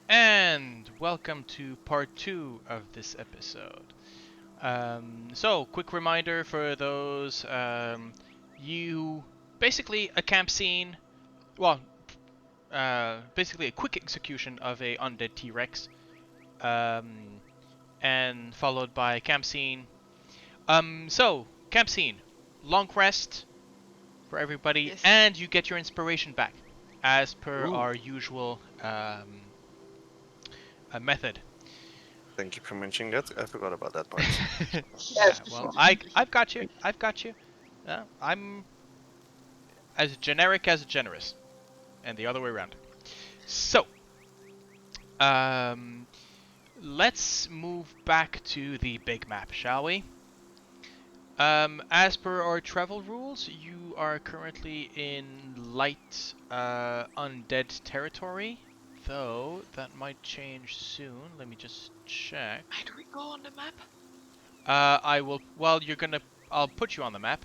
And welcome to part 2 of this episode. So, quick reminder for those, you basically a camp scene, well, basically a quick execution of a undead T-Rex, and followed by a camp scene. So, camp scene, long rest for everybody, Yes. and you get your inspiration back, as per Ooh. our usual method. Thank you for mentioning that. I forgot about that part. Yeah, well, I've got you. I've got you. I'm as generic as generous, and the other way around. So, um, let's move back to the big map, shall we? As per our travel rules, you are currently in light undead territory, though that might change soon. Let me just check. Where do we go on the map? I will. Well, I'll put you on the map.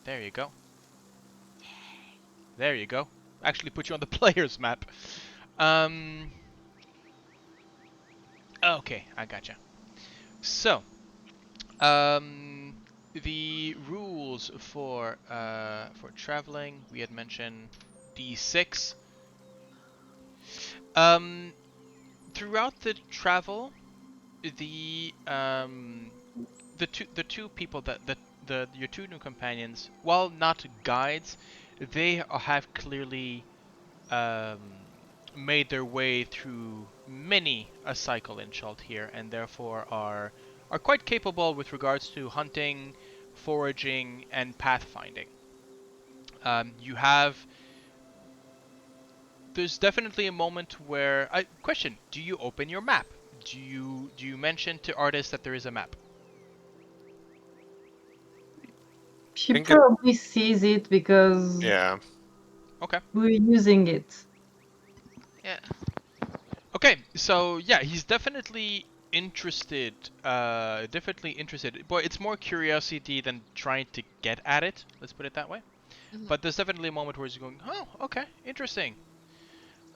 There you go. There you go. Actually put you on the player's map. Okay, I gotcha. So, the rules for traveling, we had mentioned D6. Throughout the travel, the two people your two new companions, while not guides, they have clearly made their way through many a cycle in Chult here, and therefore are quite capable with regards to hunting, foraging, and pathfinding. You have. There's definitely a moment where. Question: do you open your map? Do you mention to artists that there is a map? She Think it- probably sees it because Yeah. Okay. we're using it. Yeah. Okay, so yeah, he's definitely interested. Definitely interested. But it's more curiosity than trying to get at it. Let's put it that way. Mhm. But there's definitely a moment where he's going, "Oh, okay, interesting."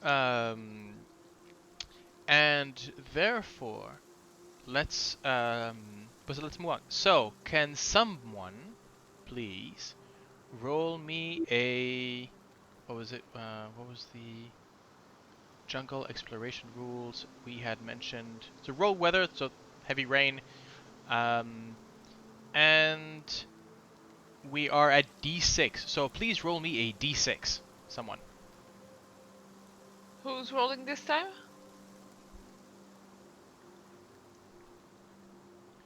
Um, and therefore, let's move on. So, can someone please roll me a what was it? What was the jungle exploration rules we had mentioned? So roll weather, so heavy rain, and we are at D6. So please roll me a D6, someone. Who's rolling this time?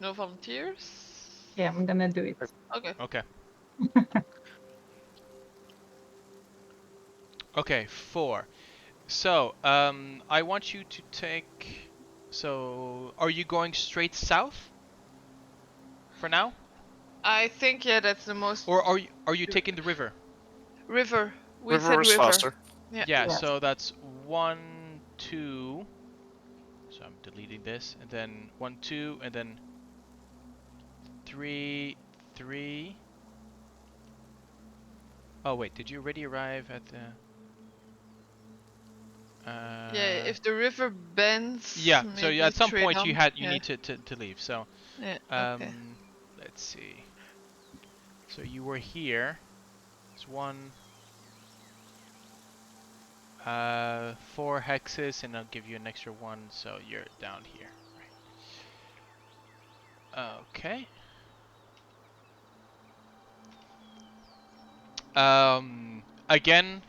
No volunteers? Yeah, I'm gonna do it. Okay. Okay. Okay, 4. So, I want you to take. So, are you going straight south for now, I think, yeah, that's the most... or are you taking the river? River. We River said was river. faster. Yeah. Yeah. Yes. So that's 1, 2. So I'm deleting this, and then 1, 2, and then 3, 3. Oh wait, did you already arrive at the? Yeah, if the river bends... Yeah. So maybe yeah, at some straight point on. you Yeah. need to leave. So Yeah, okay. let's see. So you were here. It's 1. 4 hexes, and I'll give you an extra 1, so you're down here. Right. Okay. Again,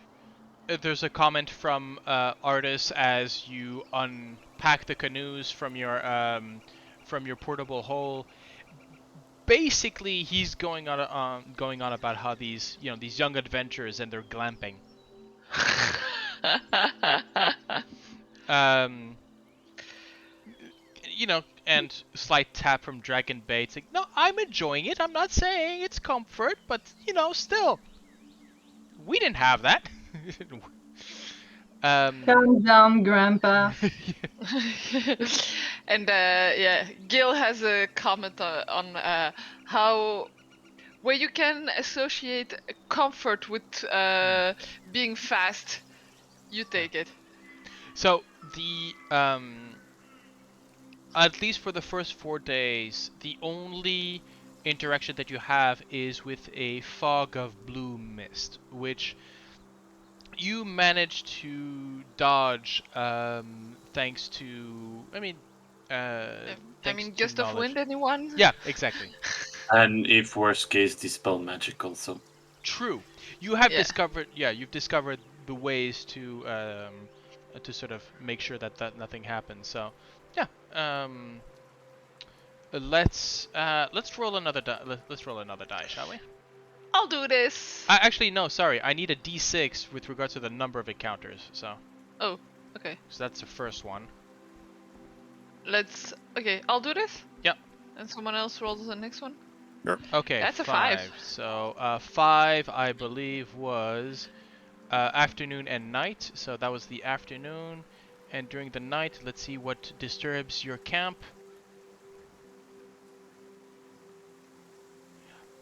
there's a comment from Artis as you unpack the canoes from your portable hole. Basically, he's going on about how these young adventurers and their glamping. Um, and slight tap from Dragon Bait saying, "No, I'm enjoying it. I'm not saying it's comfort, but still, we didn't have that." Calm down, Grandpa. And yeah, Gale has a comment on how where you can associate comfort with being fast, you take it. So the at least for the first 4 days, the only interaction that you have is with a fog of blue mist, which you manage to dodge thanks to, I thanks mean, to gust of knowledge. wind, anyone? Yeah, exactly. And if worst case, dispel magic also. True. You have Yeah. discovered, yeah, you've discovered the ways to sort of make sure that nothing happens. So, yeah. Let's roll another let's roll another die, shall we? I'll do this. Actually, no, sorry. I need a d6 with regards to the number of encounters. So Oh, okay. that's the first one. Okay, I'll do this. Yep. And someone else rolls the next one. Okay, That's a 5. So 5, I believe, was afternoon and night. So that was the afternoon, and during the night, let's see what disturbs your camp.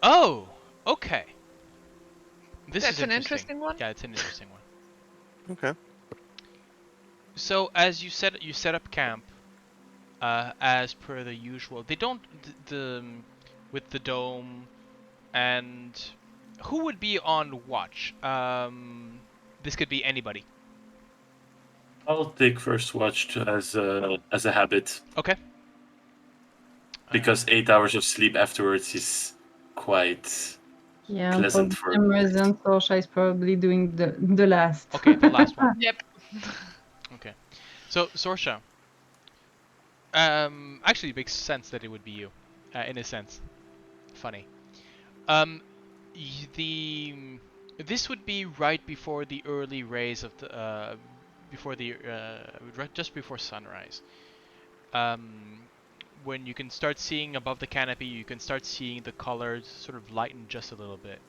Oh, okay. This That's is an interesting. interesting one. Yeah, it's an interesting one. Okay. So as you set up camp, as per the usual. They don't with the dome, and who would be on watch? This could be anybody. I'll take first watch as a habit Okay. because 8 hours of sleep afterwards is quite Yeah, for pleasant the for same reason, Sorsha is probably doing the last. Okay, the last one. Yep. Okay. So Sorsha. Actually, it makes sense that it would be you, in a sense. Funny. Um, the this would be right before the early rays of the before the just before sunrise. When you can start seeing above the canopy, you can start seeing the colors sort of lighten just a little bit.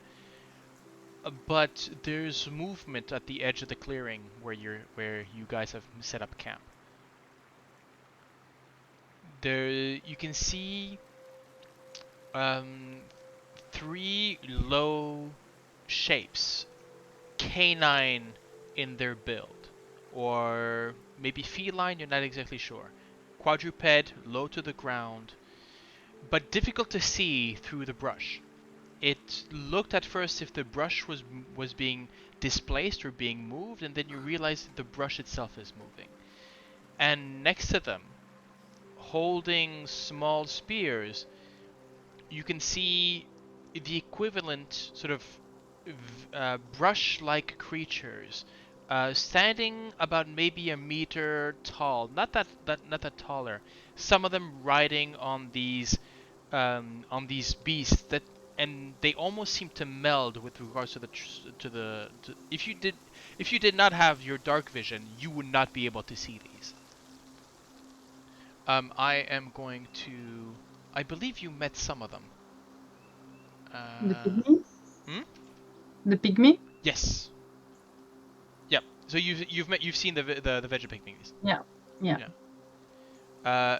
But there's movement at the edge of the clearing where you guys have set up camp. There you can see um, 3 low shapes, canine in their build, or maybe feline, you're not exactly sure. Quadruped, low to the ground, but difficult to see through the brush. It looked at first if the brush was being displaced or being moved, and then you realize that the brush itself is moving. And next to them, holding small spears, you can see the equivalent sort of brush-like creatures standing about maybe a meter tall, not that taller. Some of them riding on these beasts that, and they almost seem to meld with regards to if you did not have your dark vision, you would not be able to see these. I am going to. I believe you met some of them. The pygmy? Hmm? The pygmy? Yes. Yep. So you've seen the Vegapigmies. Yeah. Yeah.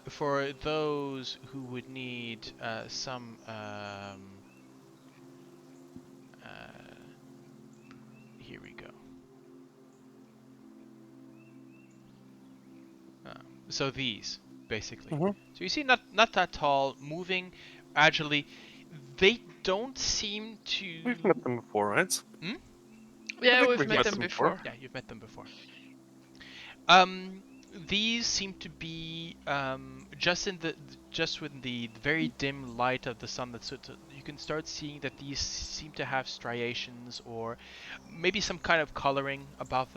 For those who would need some here we go. So these basically. Mhm. So you see, not that tall, moving agilely. They don't seem to. We've met them before, right? Hmm? Yeah, think we've we've met met them them before. before. Yeah, you've met them before. Um, these seem to be just with the very dim light of the sun you can start seeing that these seem to have striations or maybe some kind of coloring about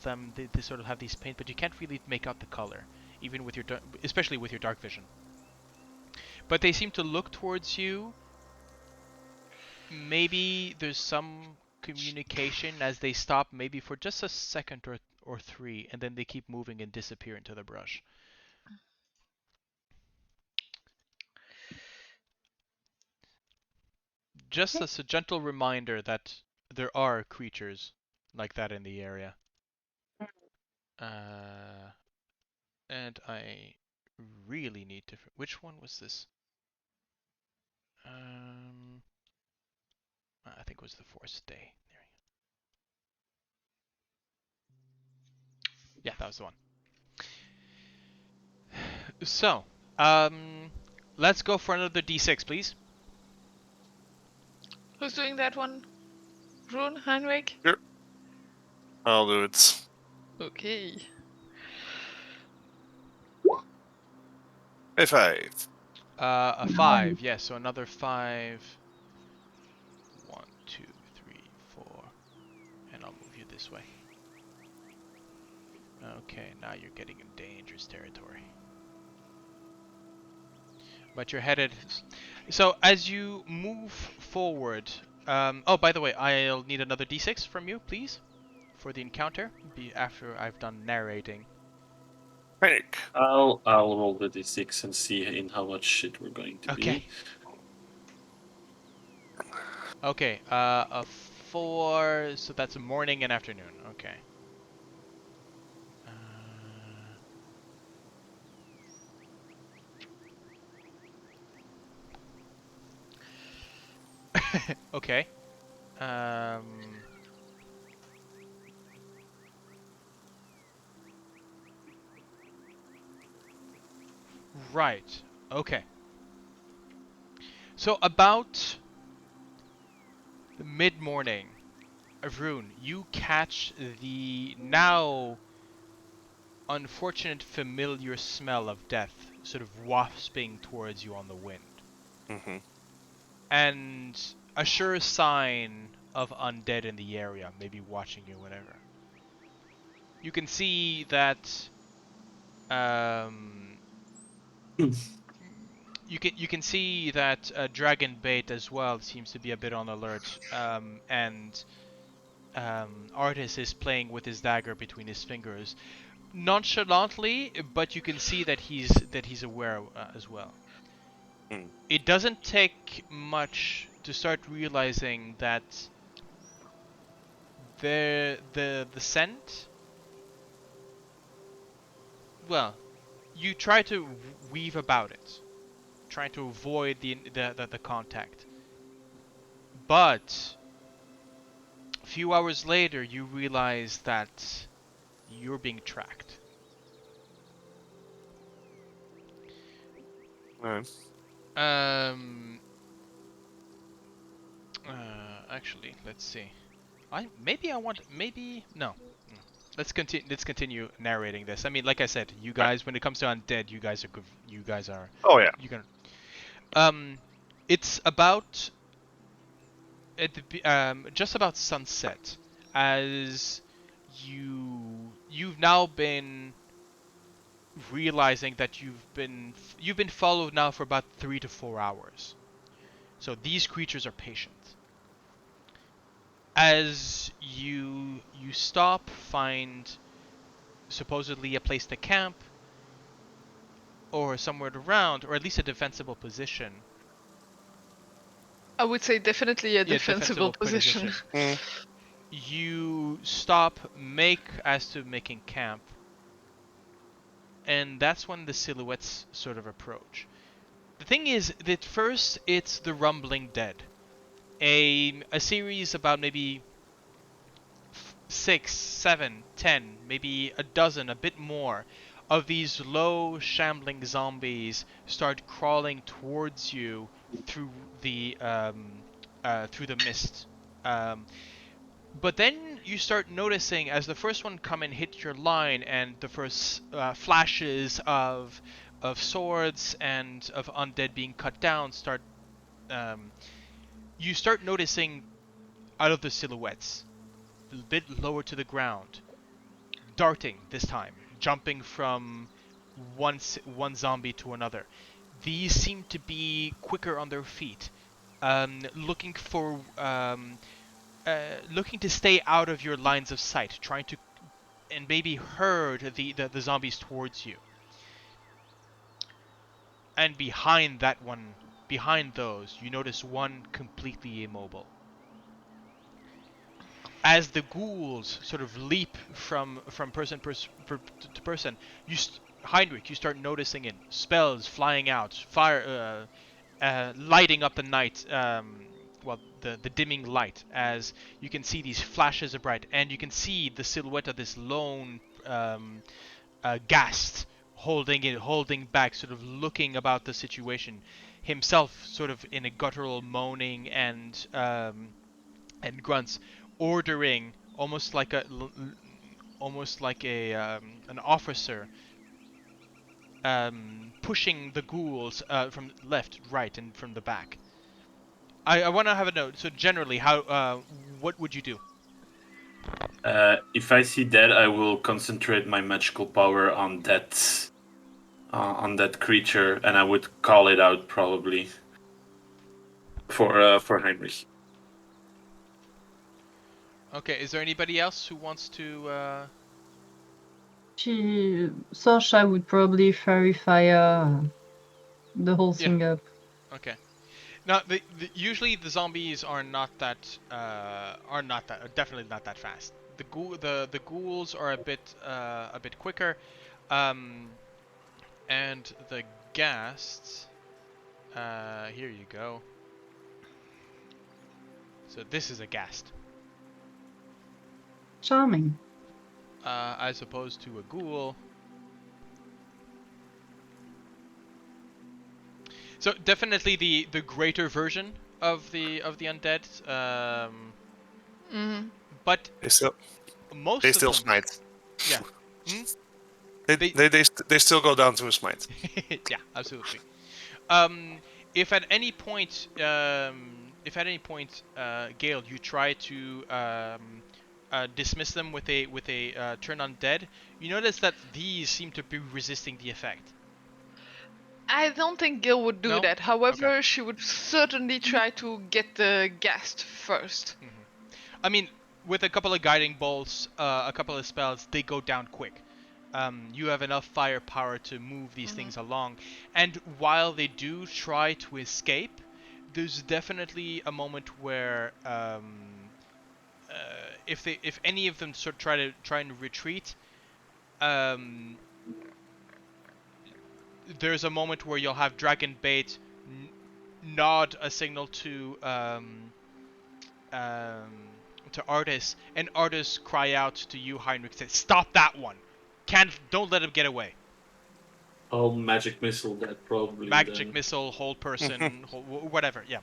them. They sort of have these paint, but you can't really make out the color, even with especially with your dark vision. But they seem to look towards you. Maybe there's some communication as they stop, maybe for just a second or 3, and then they keep moving and disappear into the brush. Just as a gentle reminder that there are creatures like that in the area. Uh, and I really need to. Which one was this? Um, I think it was the forced day. There we go. Yeah, that was the one. So, let's go for another d6, please. Who's doing that one? Rune, Heinrich? Sure. I'll do it. Okay. A 5. A 5, yes, so another 5. 1, 2, 3, 4. And I'll move you this way. Okay, now you're getting in dangerous territory. But you're headed... So, as you move forward... oh, by the way, I'll need another d6 from you, please. For the encounter, after I've done narrating. Heinrich. I'll roll the d6 and see in how much shit we're going to Okay. be. Okay, a 4, so that's morning and afternoon. Okay. Okay. Right. Okay. So about mid-morning, Vroon, you catch the now unfortunate familiar smell of death sort of wasping towards you on the wind. Mm-hmm. And a sure sign of undead in the area, maybe watching you, whatever. You can see that you can see that Dragon Bait as well seems to be a bit on alert, and Artis is playing with his dagger between his fingers, nonchalantly, but you can see that he's aware as well. Mm. It doesn't take much to start realizing that the scent. Well, you try to weave about it, trying to avoid the contact. But a few hours later, you realize that you're being tracked. Alright. Actually, let's see. No. Let's continue narrating this. I mean, like I said, you guys, when it comes to undead, you guys are good. You guys are. Oh yeah. You can. It's about just about sunset, as you've now been realizing that you've been followed now for about 3 to 4 hours. So these creatures are patient. As you stop, find supposedly a place to camp, or somewhere around, or at least a defensible position. I would say definitely a Yeah, defensible position. Mm. You stop, making camp, and that's when the silhouettes sort of approach. The thing is that first it's the rumbling dead, a series about maybe 6, 7, 10, maybe a dozen, a bit more, of these low, shambling zombies start crawling towards you through the mist. But then you start noticing, as the first one come and hit your line, and the first flashes of swords and of undead being cut down start, you start noticing out of the silhouettes, a bit lower to the ground, darting this time, jumping from one zombie to another. These seem to be quicker on their feet, looking to stay out of your lines of sight, trying to and maybe herd the zombies towards you. And behind those, you notice one completely immobile. As the ghouls sort of leap from person to person, Heinrich, you start noticing it. Spells flying out, fire, lighting up the night. The dimming light, as you can see these flashes of bright, and you can see the silhouette of this lone ghast holding back, sort of looking about the situation, himself sort of in a guttural moaning and grunts, ordering almost like a an officer, pushing the ghouls from left, right, and from the back. I want to have a note. So generally, how what would you do? If I see that, I will concentrate my magical power on that creature, and I would call it out probably for Heinrich. Okay, is there anybody else who wants to? Sorsha would probably fairy fire the whole Yeah. thing up. Okay. Now, usually the zombies are definitely not that fast. The ghouls are a bit quicker, um, and the ghasts. Here you go. So this is a ghast, Charming. as opposed to a ghoul. So definitely the greater version of the undead. Mhm. But They still most of them, smite. yeah. Hmm? They- They still go down to a smite. Yeah, absolutely. Um, if at any point, Gale, you try to dismiss them with a turn undead, you notice that these seem to be resisting the effect. I don't think Gil would do No? that. However, she would certainly try to get the ghast first. I mean, with a couple of guiding bolts, a couple of spells, they go down quick. You have enough firepower to move these things along, and while they do try to escape, there's definitely a moment where if any of them sort of try and retreat, um, there's a moment where you'll have Dragon Bait nod a signal um, to Artis, and Artis cry out to you, Heinrich, say, "Stop that one! Don't let him get away." Oh, magic missile that probably Magic then. missile, hold person, whatever. Yeah,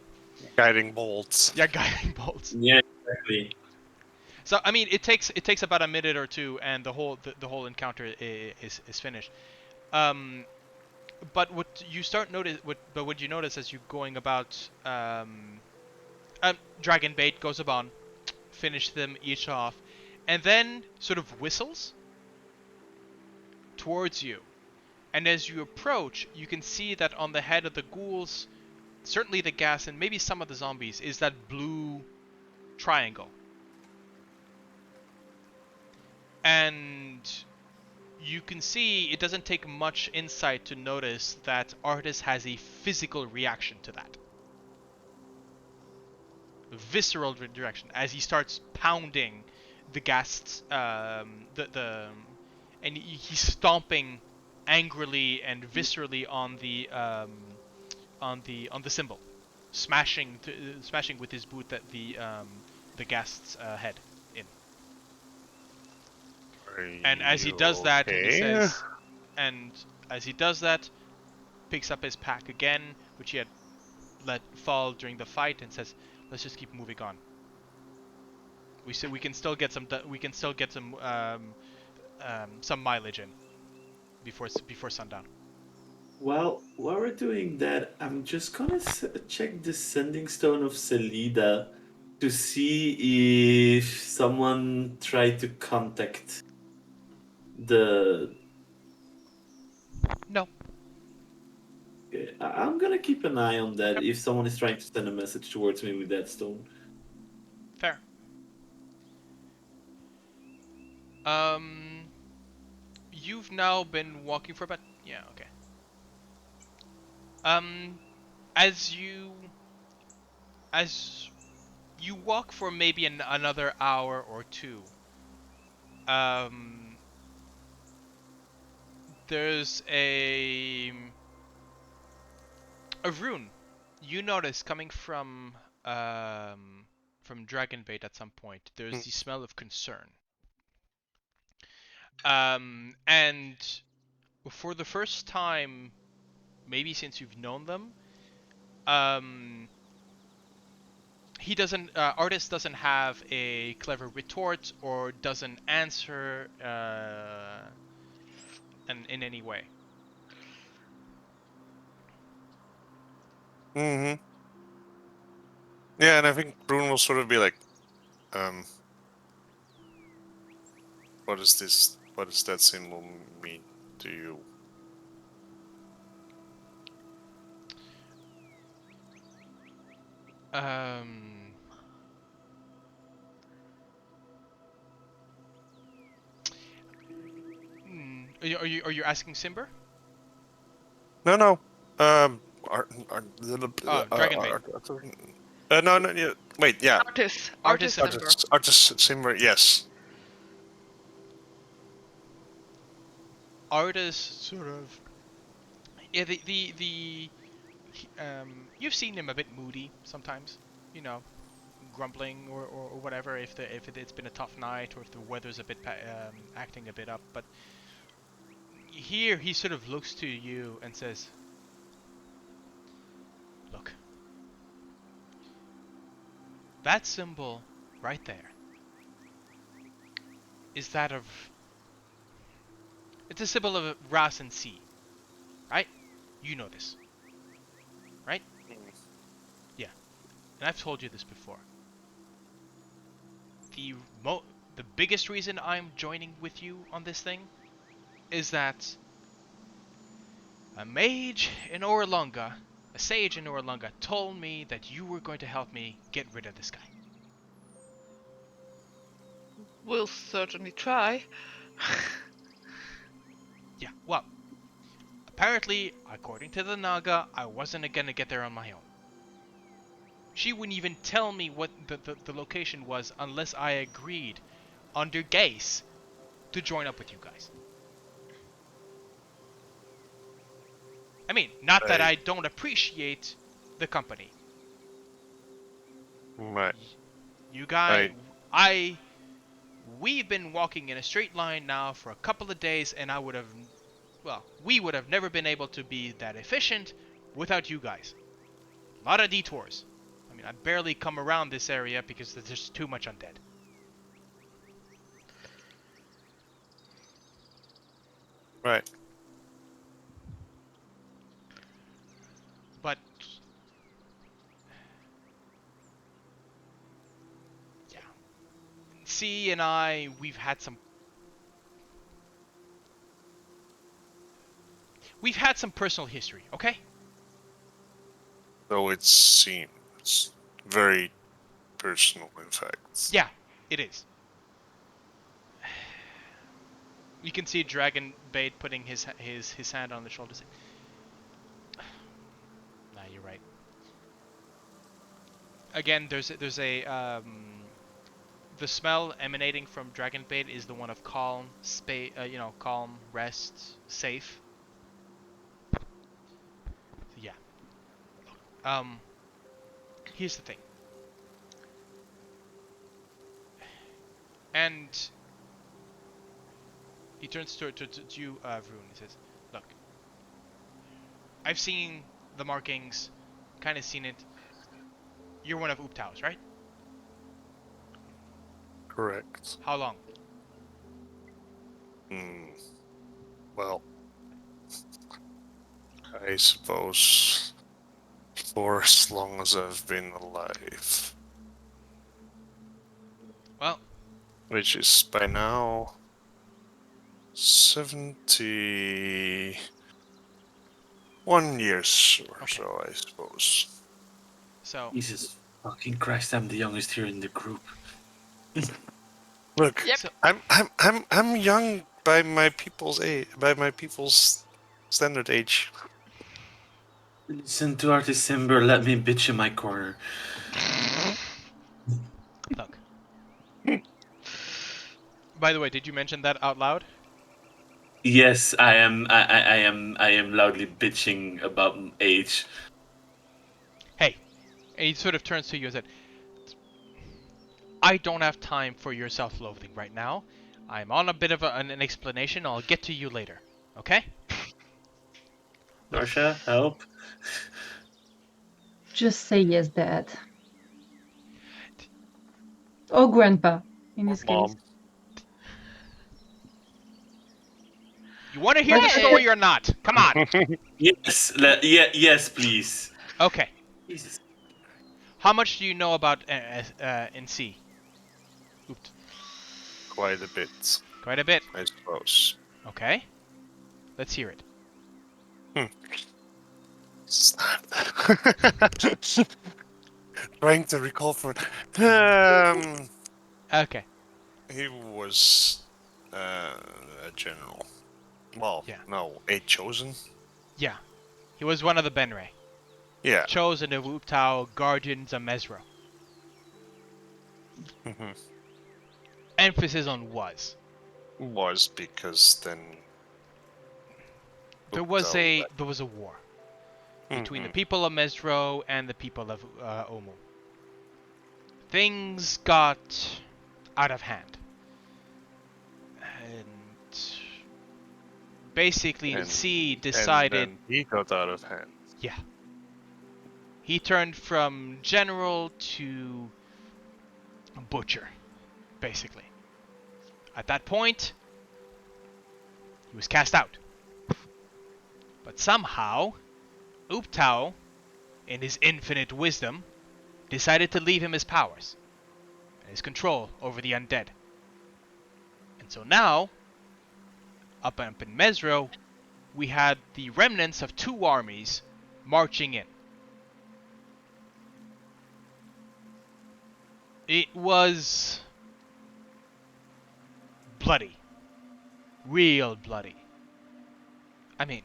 Guiding bolts. yeah, guiding bolts. Yeah, exactly. So I mean, it takes about a minute or two, and the whole encounter is finished. Um, but what you notice as you're going about, Dragon Bait goes upon, finish them each off, and then sort of whistles towards you. And as you approach, you can see that on the head of the ghouls, certainly the gas and maybe some of the zombies, is that blue triangle. And you can see it doesn't take much insight to notice that Artis has a physical reaction to that. A visceral reaction as he starts pounding the ghasts, and he's stomping angrily and viscerally on the symbol, smashing with his boot that the ghast's head in. And as he does that, as he does that, picks up his pack again, which he had let fall during the fight, and says, "Let's just keep moving on. We can still get some mileage in before sundown." Well, while we're doing that, I'm just gonna check the sending stone of Selida to see if someone tried to contact the. No. I'm gonna keep an eye on that Okay. if someone is trying to send a message towards me with that stone. Fair. You've now been walking for about okay. Um, as you walk for maybe another hour or two, um, there's a rune you notice coming from Dragonbait at some point. There's the smell of concern. And for the first time, maybe since you've known them, um, Artist doesn't have a clever retort or doesn't answer in any way. Mm-hmm. Yeah, and I think Brune will sort of be like, what is this? What does that symbol mean to you? Um, are you asking Simber? No. Oh, Dragonbait. No, yeah. Wait, yeah. Artist Artist and member. Artist Simber, yes. Artist sort of. Yeah, you've seen him a bit moody sometimes, you know, grumbling or whatever if it's been a tough night or if the weather's a bit acting a bit up. But here he sort of looks to you and says, "Look, that symbol right there is that of. It's a symbol of Ras and sea, right? You know this, right? Yeah, and I've told you this before. The biggest reason I'm joining with you on this thing is that a mage in Orlunga, a sage in Orlunga, told me that you were going to help me get rid of this guy. We'll certainly try. Yeah, well, apparently, according to the Naga, I wasn't gonna get there on my own. She wouldn't even tell me what the location was unless I agreed, under Gase, to join up with you guys. I mean, not that I don't appreciate the company. Right. You guys, we've been walking in a straight line now for a couple of days, and we would have never been able to be that efficient without you guys. A lot of detours. I mean, I barely come around this area because there's just too much undead. Right. But yeah, C and I, we've had some personal history, okay? Though it seems very personal, in fact. Yeah, it is. You can see Dragonbait putting his hand on the shoulder. Nah, you're right. Again, there's a the smell emanating from Dragonbait is the one of calm, calm, rest, safe. Yeah. Here's the thing. And he turns to you, Vroon. He says, "Look, I've seen the markings, kind of seen it. You're one of Ooptau's, right? Correct. How long?" Well, I suppose for as long as I've been alive. Well, which is by now 71 years or so, I suppose. so Jesus fucking Christ! I'm the youngest here in the group. Look, Yep. So, I'm young by my people's age, by my people's standard age. Listen to Artist Simber. Let me bitch in my corner. look. By the way, did you mention that out loud? Yes, I am. I am loudly bitching about age. Hey, and he sort of turns to you and said, "I don't have time for your self-loathing right now. I'm on a bit of an explanation. I'll get to you later. Okay?" Sorsha, help. Just say yes, Dad. Or Grandpa, in Or this case. mom. You want to hear the Hey. story or not? Come on. Yes, yes, please. Okay. Jesus. How much do you know about NC? Oops. Quite a bit, Quite a bit. I suppose. Okay. Let's hear it. Snap. Trying to recall for. Okay. He was a general. Well, Yeah. no, a chosen. Yeah. He was one of the Benray. Yeah. Chosen of Uptao, Guardians of Mesro. Mhm. Emphasis on was. Was because then. There was Uptao a war between the Mhm. people of Mesro and the people of Omu. Things got out of hand. And basically And- C decided, And then he got out of hand. yeah. He turned from general to butcher, basically. At that point, he was cast out. But somehow, Uptao, in his infinite wisdom, decided to leave him his powers and his control over the undead. And so now, up in Mesro, we had the remnants of two armies marching in. It was bloody. Real bloody. I mean,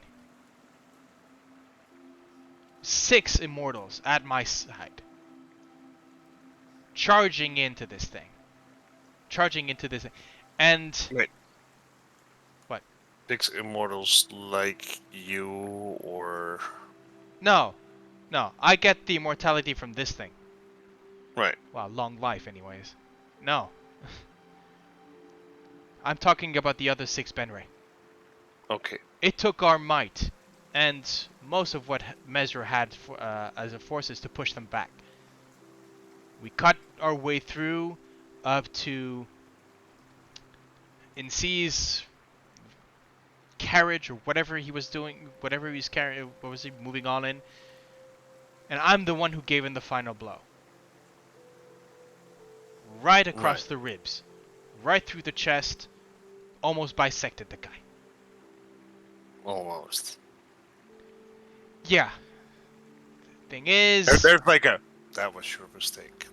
6 immortals at my side. Charging into this thing. And... Wait. What? 6 immortals like you, or No. I get the immortality from this thing. right? Well, long life anyways. No. I'm talking about the other 6 Benray. Okay. It took our might and most of what Mesra had as a forces to push them back. We cut our way through up to Inc's carriage or whatever he was doing, whatever he was carrying, what was he moving on in? And I'm the one who gave him the final blow. Right across the ribs, right through the chest, almost bisected the guy. Almost. Yeah. Thing is, There's like a. That was your mistake.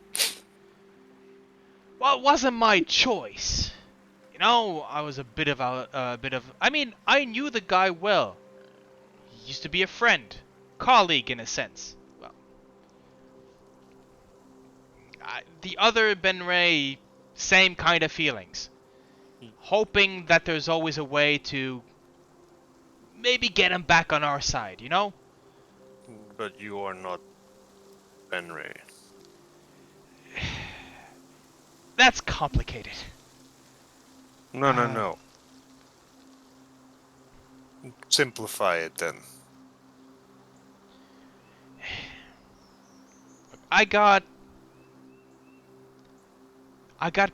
well, it wasn't my choice. You know, I was a bit of I mean, I knew the guy well. He used to be a friend, colleague in a sense. Well, the other Benray, same kind of feelings. Hoping that there's always a way to maybe get him back on our side, you know? But you are not Benray. That's complicated. No. Simplify it then. I got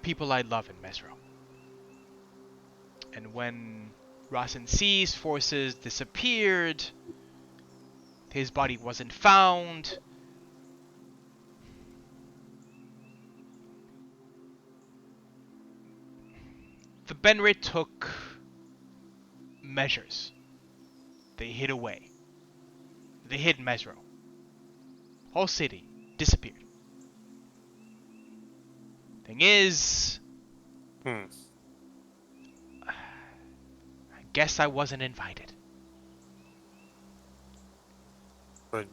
people I love in Mesro. And when Rasen C's forces disappeared, his body wasn't found. The Benray took measures. They hid away. They hid Mesro. Whole city disappeared. Thing is, I guess I wasn't invited. But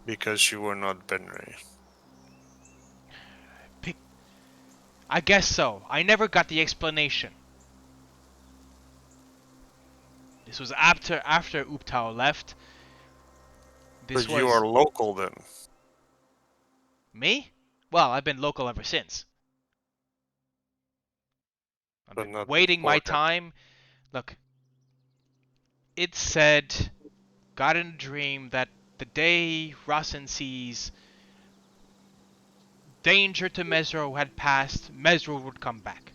because you were not Benray. I guess so. I never got the explanation. This was after Uptao left. This But you are local then. Me? Well, I've been local ever since. I've But been not waiting before my that. time. Look, it said, got in a dream that the day Rasen sees danger to Mesro had passed, Mesro would come back.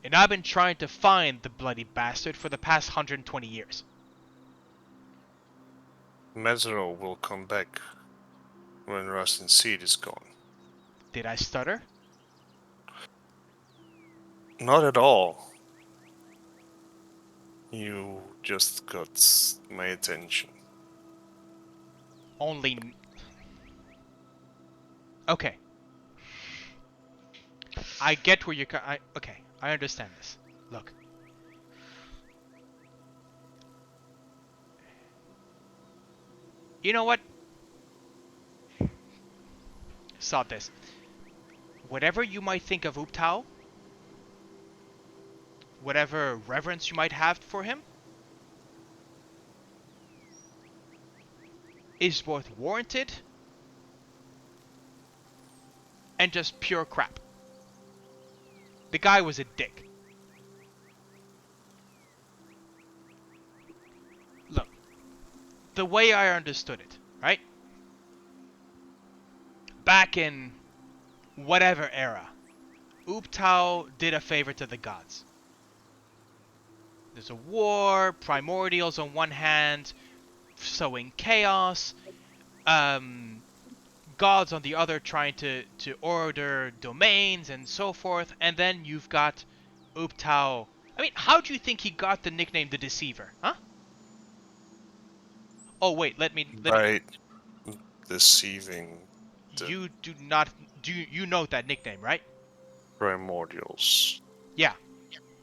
And I've been trying to find the bloody bastard for the past 120 years. Mesro will come back when Rust and Seed is gone. Did I stutter? Not at all. You just got my attention. Only... Okay. I get where you're... Okay, I understand this. Look. You know what? Sod this. Whatever you might think of Uptao, whatever reverence you might have for him, is both warranted and just pure crap. The guy was a dick. Look, the way I understood it, right? Back in whatever era, Uptao did a favor to the gods. There's a war, primordials on one hand, sowing chaos, gods on the other trying to order domains and so forth, and then you've got Uptao. I mean, how do you think he got the nickname the Deceiver, huh? Oh wait, let me By deceiving the you do not do you know that nickname, right? primordials. Yeah.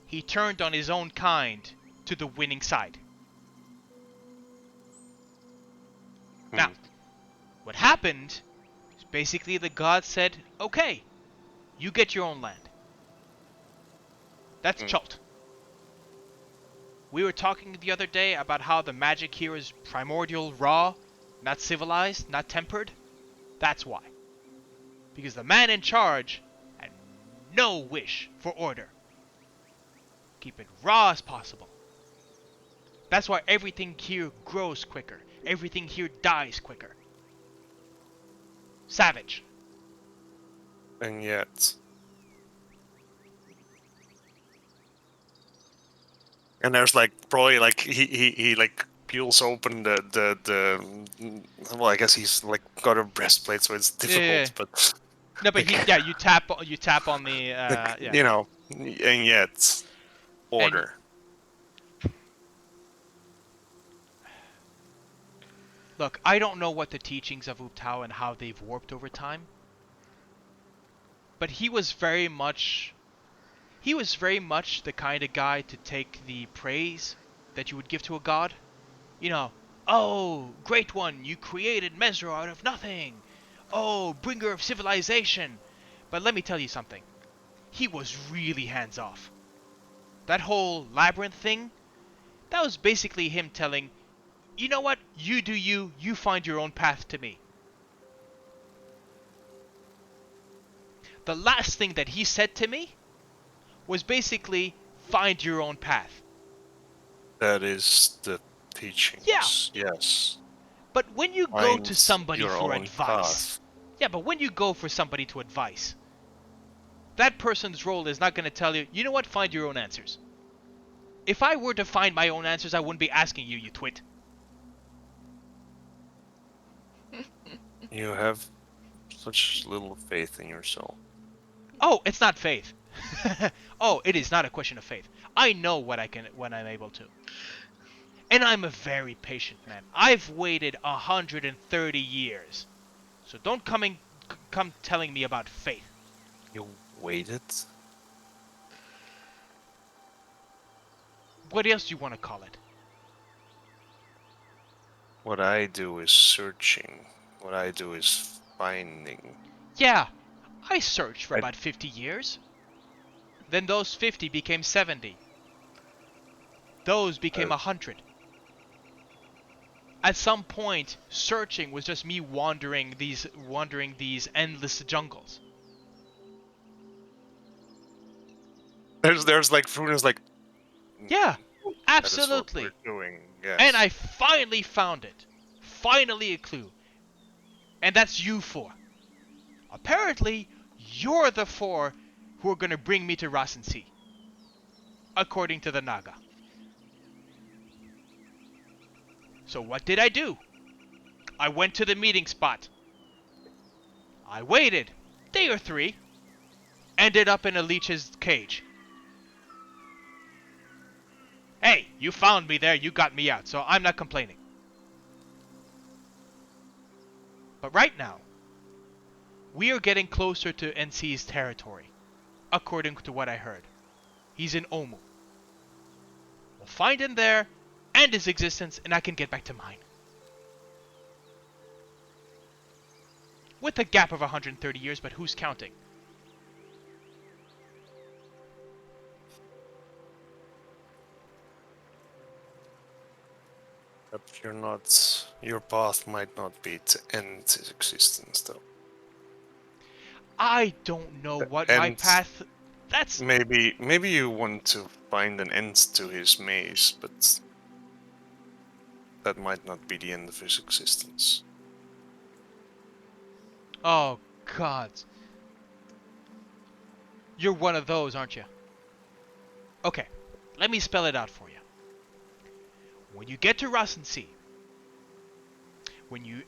He turned on his own kind to the winning side. Now, what happened is basically the gods said, okay, you get your own land. That's Chult. We were talking the other day about how the magic here is primordial, raw, not civilized, not tempered. That's why. Because the man in charge had no wish for order. Keep it raw as possible. That's why everything here grows quicker. Everything here dies quicker. Savage. And yet... And there's like, probably like, he like peels open the well, I guess he's like got a breastplate, so it's difficult, Yeah. but... No, but like, you tap on the, like, yeah. you know, and yet... Order. Look, I don't know what the teachings of Uptao and how they've warped over time. But he was very much the kind of guy to take the praise that you would give to a god. You know, oh, great one, you created Mesro out of nothing. Oh, bringer of civilization. But let me tell you something. He was really hands off. That whole labyrinth thing, that was basically him telling, you know what, you do you find your own path to me. The last thing that he said to me was basically, find your own path. That is the teachings. Yeah. Yes. But when you go to somebody your for own advice, path. yeah, but when you go for somebody to advice, that person's role is not going to tell you, you know what, find your own answers. If I were to find my own answers, I wouldn't be asking you, you twit. You have such little faith in yourself. Oh, it's not faith. Oh, it is not a question of faith. I know what when I'm able to. And I'm a very patient man. I've waited 130 years. So don't come telling me about faith. You waited? What else do you want to call it? What I do is searching. What I do is finding. Yeah, I searched for about 50 years. Then those 50 became 70. Those became 100. At some point, searching was just me wandering these endless jungles. There's like Vroondomon is like, Yeah. That is what Absolutely. we're doing. Yes. And I finally found it. Finally a clue. And that's you four. Apparently, you're the four who are gonna bring me to Rasensi. According to the Naga. So what did I do? I went to the meeting spot. I waited. Day or three. Ended up in a leech's cage. Hey, you found me there, you got me out, so I'm not complaining. But right now, we are getting closer to NC's territory, according to what I heard. He's in Omu. We'll find him there, end his existence, and I can get back to mine. With a gap of 130 years, but who's counting? But you're not. Your path might not be to end his existence, though. I don't know what my And path... That's... maybe you want to find an end to his maze, but that might not be the end of his existence. Oh, God. You're one of those, aren't you? Okay, let me spell it out for you. When you get to Rasensi, when you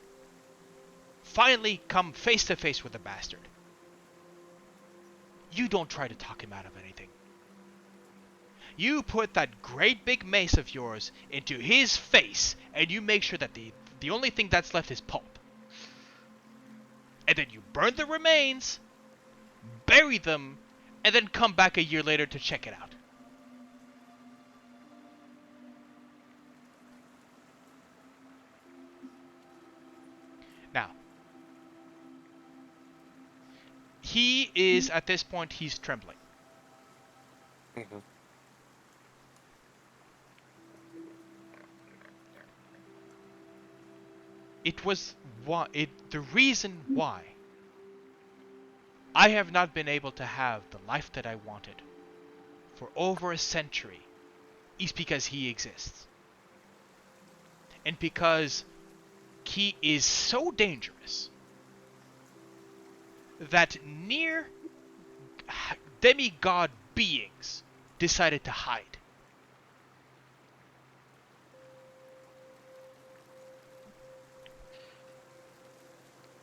finally come face to face with the bastard, you don't try to talk him out of anything. You put that great big mace of yours into his face, and you make sure that the only thing that's left is pulp. And then you burn the remains, bury them, and then come back a year later to check it out. Now, he is, at this point, he's trembling. Mm-hmm. It was the reason why I have not been able to have the life that I wanted for over a century is because he exists. And because he is so dangerous that near demigod beings decided to hide.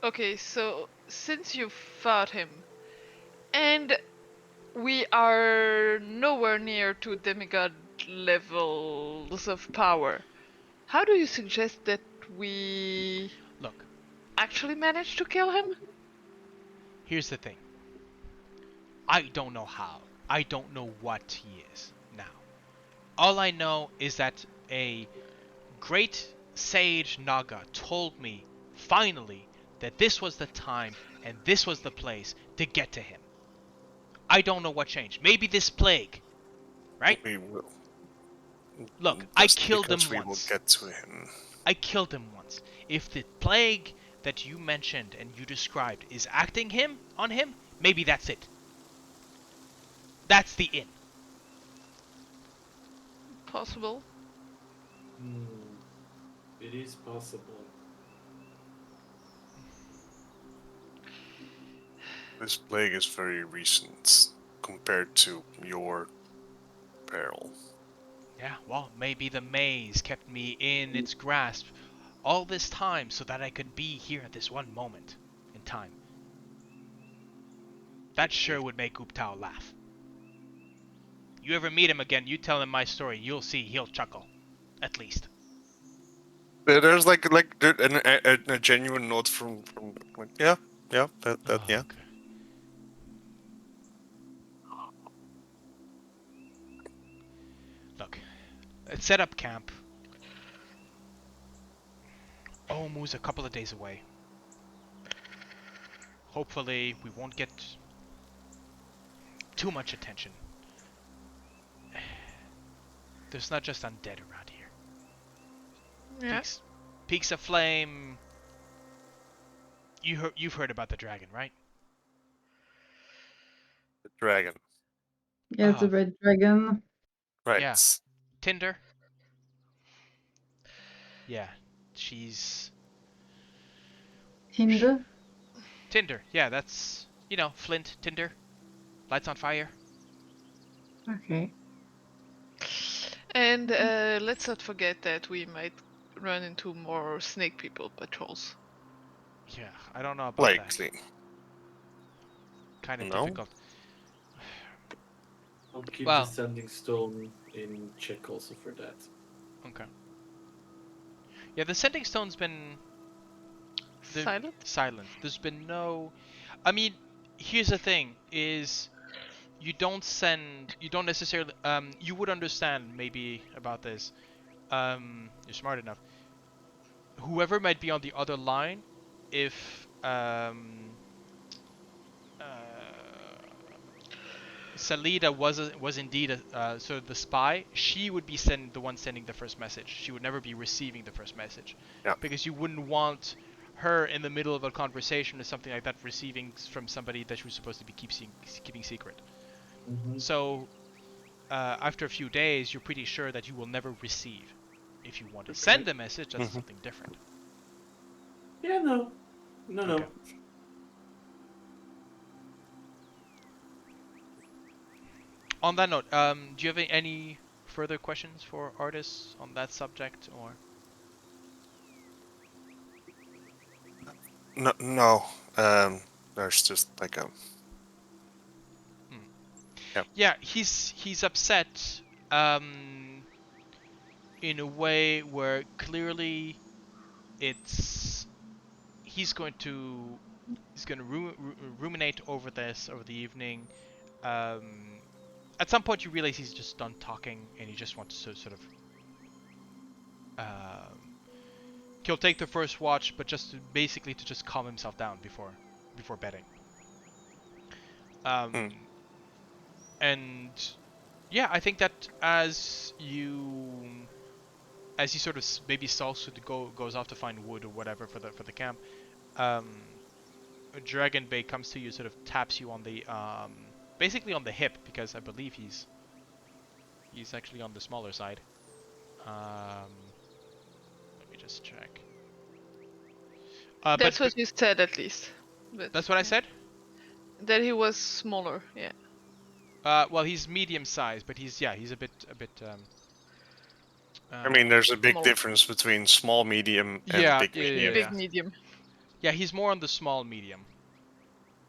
Okay, so since you fought him, and we are nowhere near to demigod levels of power, how do you suggest that we Look, actually manage to kill him? here's the thing. I don't know how. I don't know what he is now. All I know is that a great sage Naga told me, finally, that this was the time and this was the place to get to him. I don't know what changed. Maybe this plague, right? We will. Look, I Just killed him because we will once. get to him. I killed him once. If the plague that you mentioned and you described is acting on him, maybe that's it. That's the in. Possible. It is possible. This plague is very recent compared to your peril. Yeah, well, maybe the maze kept me in its grasp all this time so that I could be here at this one moment in time. That sure would make Uptao laugh. You ever meet him again, you tell him my story, you'll see he'll chuckle. At least. There's like a genuine note from like, yeah, yeah. Okay. Look, let's set up camp. Omu's a couple of days away. Hopefully, we won't get too much attention. There's not just undead around here. Yeah. Peaks of Flame. You've heard about the dragon, right? The dragon. Yeah, it's a red dragon. Right. Yeah. Tinder. Yeah, she's Tinder? Tinder. Yeah, that's Flint Tinder. Lights on fire. Okay. And let's not forget that we might run into more snake people patrols. Yeah, I don't know about that. Likely. Kind of No? difficult. I'll keep the Well, sending stone in check also for that. okay. Yeah, the sending stone's been Silent? silent. There's been no. I mean, here's the thing: is you don't necessarily. You would understand maybe about this. You're smart enough. Whoever might be on the other line, if Salida was indeed sort of the spy, she would be the one sending the first message. She would never be receiving the first message, Yeah. because you wouldn't want her in the middle of a conversation or something like that receiving from somebody that she was supposed to be keeping secret. Mm-hmm. So after a few days, you're pretty sure that you will never receive. If you want to send a message, that's Mhm. something different. Yeah, no. Okay. On that note, do you have any further questions for artists on that subject, or? No, no. There's just like a. Yeah. Yeah, he's upset in a way where clearly it's he's going to ruminate over this over the evening. At some point you realize he's just done talking and he just wants to sort of he'll take the first watch, but basically to just calm himself down before betting. Hmm. And yeah, I think that as he sort of maybe sulks goes off to find wood or whatever for the camp, Dragonbait comes to you, sort of taps you on the basically on the hip, because I believe he's actually on the smaller side. Let me just check. That's what you said, at least. But, that's what I said. That he was smaller, yeah. Well, he's medium sized, but he's a bit. I mean, there's a big small. difference between small, medium, and Yeah, big yeah, medium. Big medium. Yeah, he's more on the small medium.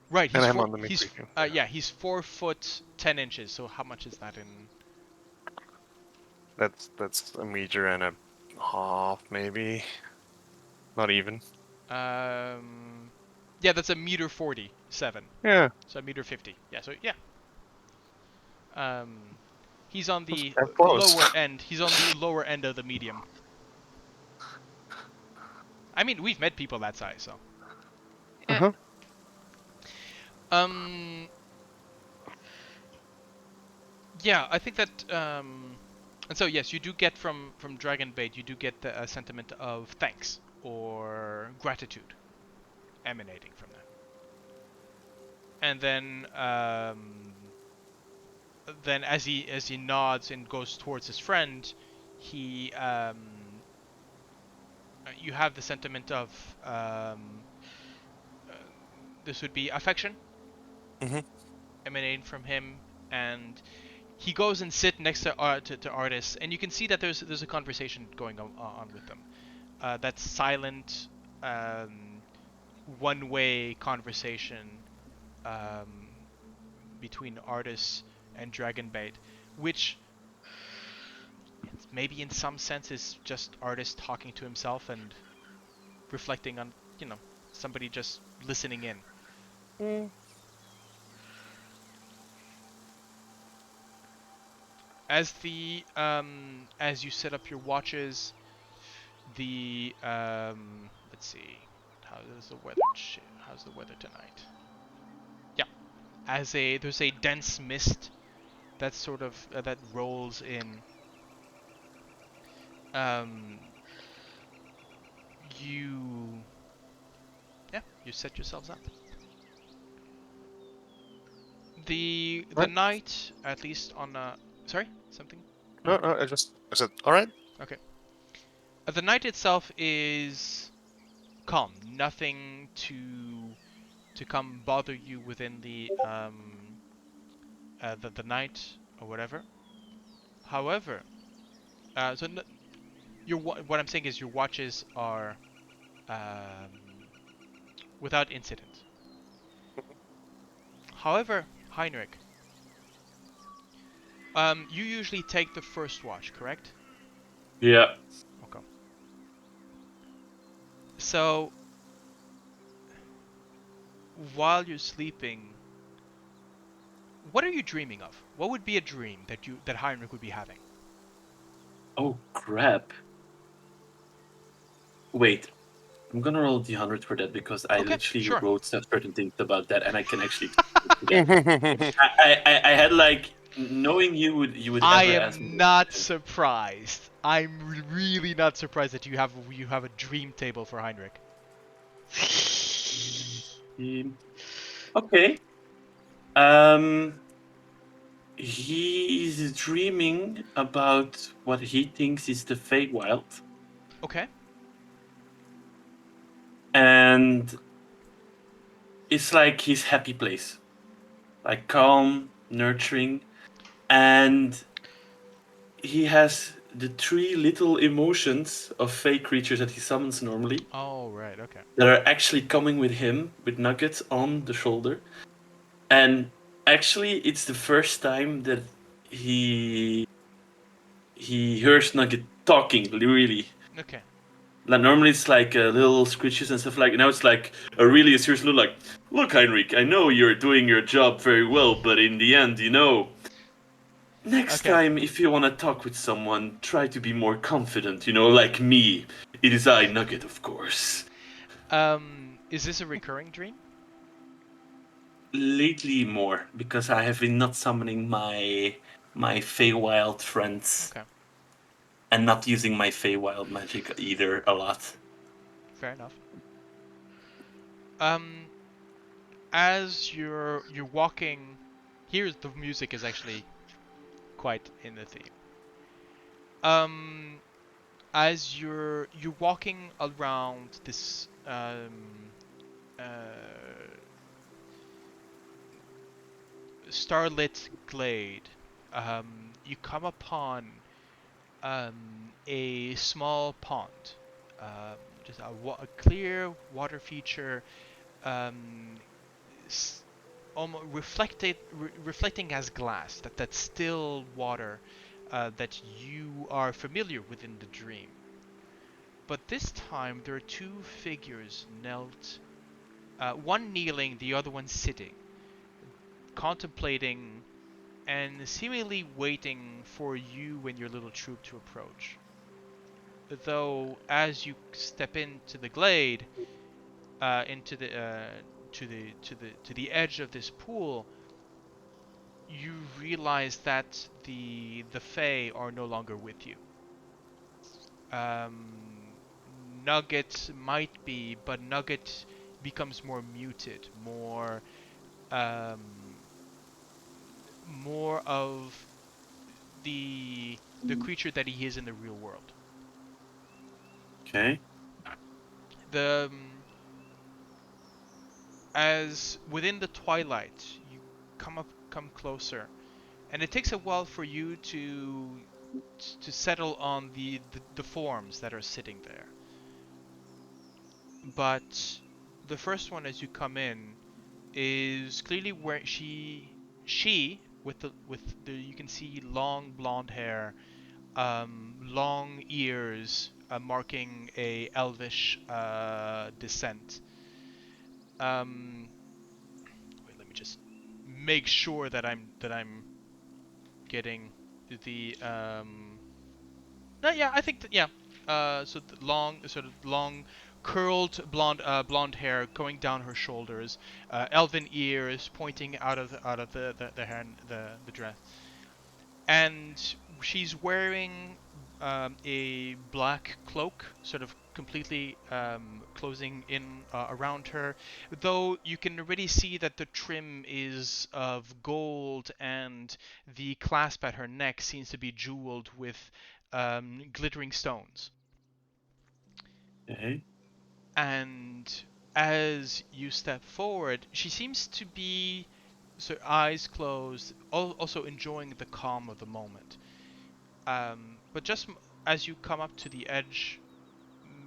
Right, And I'm on the big medium. Yeah, he's 4 foot 10 inches. So how much is that in? That's a meter and a half, maybe. Not even. Yeah, that's a meter 47. Yeah. So a meter 50. Yeah, so yeah. He's on the That's close. lower end. He's on the lower end of the medium. I mean, we've met people that size, so. Yeah. Yeah, I think that and so yes, you do get from Dragonbait, you do get the sentiment of thanks or gratitude emanating from that. And then as he nods and goes towards his friend, he you have the sentiment of this would be affection emanating from him, and he goes and sit next to artists, and you can see that there's a conversation going on with them. That silent, one-way conversation between artists and Dragonbait, which maybe in some sense is just artist talking to himself and reflecting on somebody just listening in. As as you set up your watches, the let's see, how's the weather tonight? Yeah, there's a dense mist that sort of that rolls in. You set yourselves up. The night, at least on sorry, something? No, I said, all right. Okay. The night itself is calm. Nothing to come bother you within the night or whatever. However, so what I'm saying is your watches are without incident. However, Heinrich, you usually take the first watch, correct? Yeah. Okay. So while you're sleeping, what are you dreaming of? What would be a dream that Heinrich would be having? Oh crap. Wait. I'm gonna roll D100 for that because I Okay, literally sure. wrote certain things about that, and I can actually. I had like knowing you would I ever ask me. am not surprised. I'm really not surprised that you have a dream table for Heinrich. Okay. He's dreaming about what he thinks is the Feywild, Okay. and it's like his happy place, like calm, nurturing, and he has the three little emotions of Fey creatures that he summons normally Oh right. Okay. that are actually coming with him with nuggets on the shoulder, and actually it's the first time that he hears Nugget talking really. Okay. Like normally it's like little scritches and stuff like. Now it's like a really serious look. Like, look, Heinrich, I know you're doing your job very well, but in the end, next Okay. time if you want to talk with someone, try to be more confident. Like me. It is I, Nugget, of course. Is this a recurring dream? Lately more because I have been not summoning my Feywild friends. Okay. And not using my Feywild magic either a lot. Fair enough. As you're walking, here's the music is actually quite in the theme. Um, as you're walking around this uh, starlit glade, you come upon a small pond, just a clear water feature, um, almost reflecting as glass. That still water that you are familiar with in the dream. But this time there are two figures knelt, one kneeling, the other one sitting, contemplating and seemingly waiting for you and your little troop to approach. Though, as you step into the glade, into the to the edge of this pool, you realize that the Fae are no longer with you. Um, Nugget might be, but Nugget becomes more muted, um, more of the creature that he is in the real world. Okay. The As within the twilight, you come closer, and it takes a while for you to settle on the forms that are sitting there. But the first one, as you come in, is clearly where she with the you can see long blonde hair, long ears, marking a elvish descent. Um, Wait, let me just make sure that I'm getting the no, yeah, I think that, yeah. So the sort of long, curled blonde hair going down her shoulders, elven ears pointing out of the hair, the dress, and she's wearing a black cloak, sort of completely closing in around her, though you can already see that the trim is of gold and the clasp at her neck seems to be jeweled with glittering stones. Okay. And as you step forward, she seems to be, so eyes closed, also enjoying the calm of the moment. But just as you come up to the edge,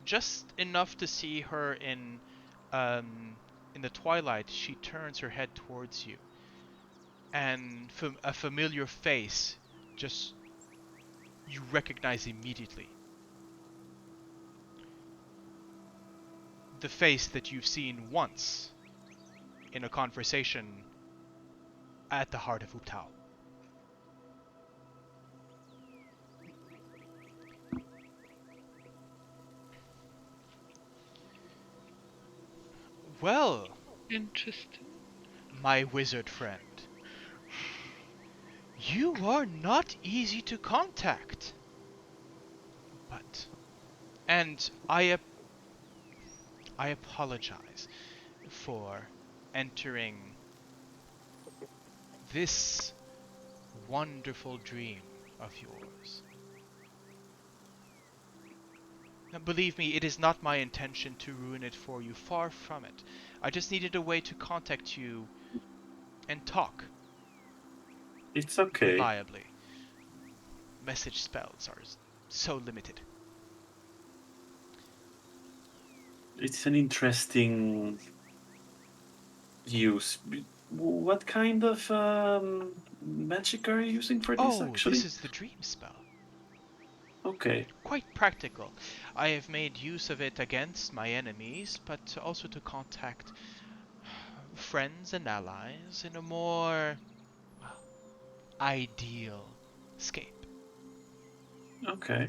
just enough to see her in the twilight, she turns her head towards you, and a familiar face just you recognize immediately. The face that you've seen once in a conversation at the heart of Utao. Well, Interesting. my wizard friend, you are not easy to contact. But, and I apologize for entering this wonderful dream of yours. Now, believe me, it is not my intention to ruin it for you, far from it. I just needed a way to contact you and talk It's okay. reliably. Message spells are so limited. It's an interesting use. What kind of magic are you using for this, Oh, actually? this is the dream spell. Okay. Quite practical. I have made use of it against my enemies, but also to contact friends and allies in a more, well, ideal scape. Okay.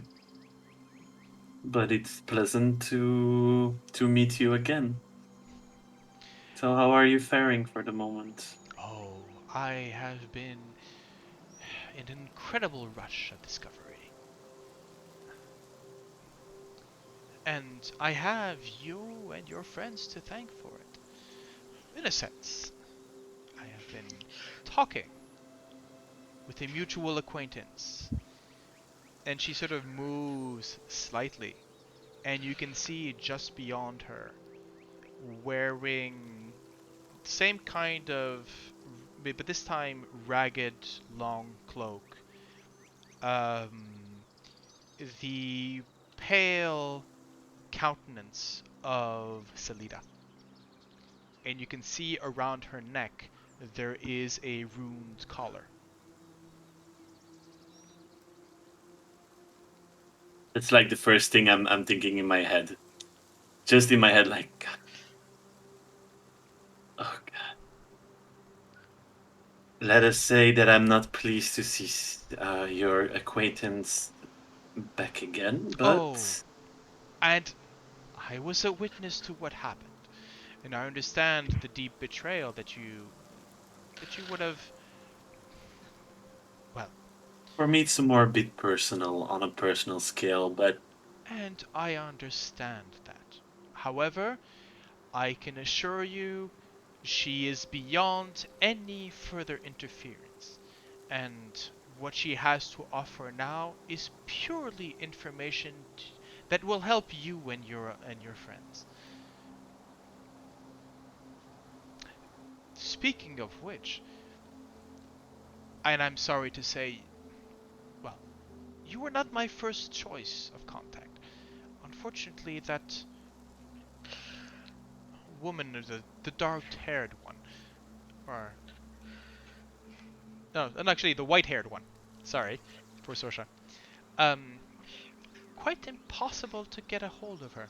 But it's pleasant to meet you again. So how are you faring for the moment? Oh, I have been in an incredible rush of discovery. And I have you and your friends to thank for it. In a sense, I have been talking with a mutual acquaintance. And she sort of moves slightly, and you can see just beyond her, wearing same kind of, but this time ragged, long cloak. The pale countenance of Selida. And you can see around her neck there is a runed collar. It's like the first thing I'm thinking in my head. Just in my head, like, God. Oh God. Let us say that I'm not pleased to see your acquaintance back again, but Oh, and I was a witness to what happened, and I understand the deep betrayal that you would have. Well, for me it's more a bit personal, on a personal scale, but and I understand that. However, I can assure you, she is beyond any further interference, and what she has to offer now is purely information that will help you and your friends. Speaking of which, and I'm sorry to say, well, you were not my first choice of contact. Unfortunately, that woman, the dark-haired one, or no, and actually the white-haired one. Sorry, for Sorsha. Um, quite impossible to get a hold of her.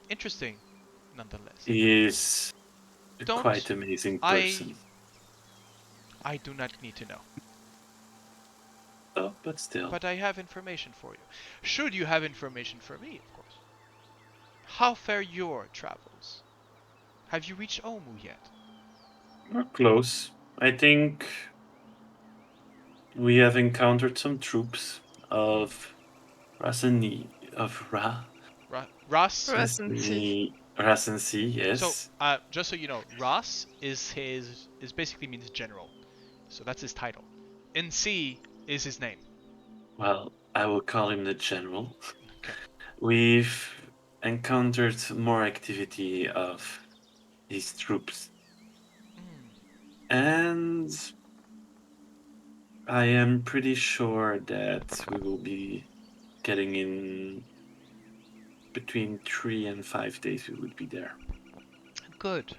Interesting, nonetheless. he is a Don't quite amazing I? person. I do not need to know, Oh, but still. but I have information for you. Should you have information for me, of course. How fare your travels? Have you reached Omu yet? We're close. I think we have encountered some troops of Rasani of Ra. Ross. Recency. Recency, yes. So, just so you know, Ross is basically means general, so that's his title. NC is his name. Well, I will call him the general. Okay. We've encountered more activity of these troops, and I am pretty sure that we will be getting in between 3 and 5 days. We would be there. Good.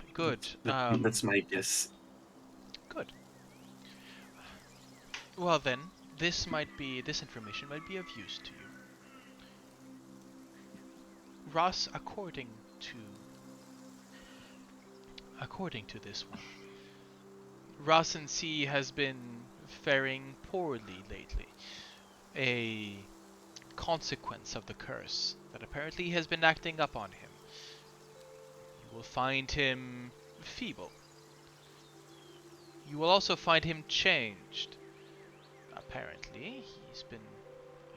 That's my guess. Good. Well then, this information might be of use to you. Ross, according to this one, Ross and C has been faring poorly lately. A consequence of the curse that apparently has been acting up on him. You will find him feeble. You will also find him changed. Apparently,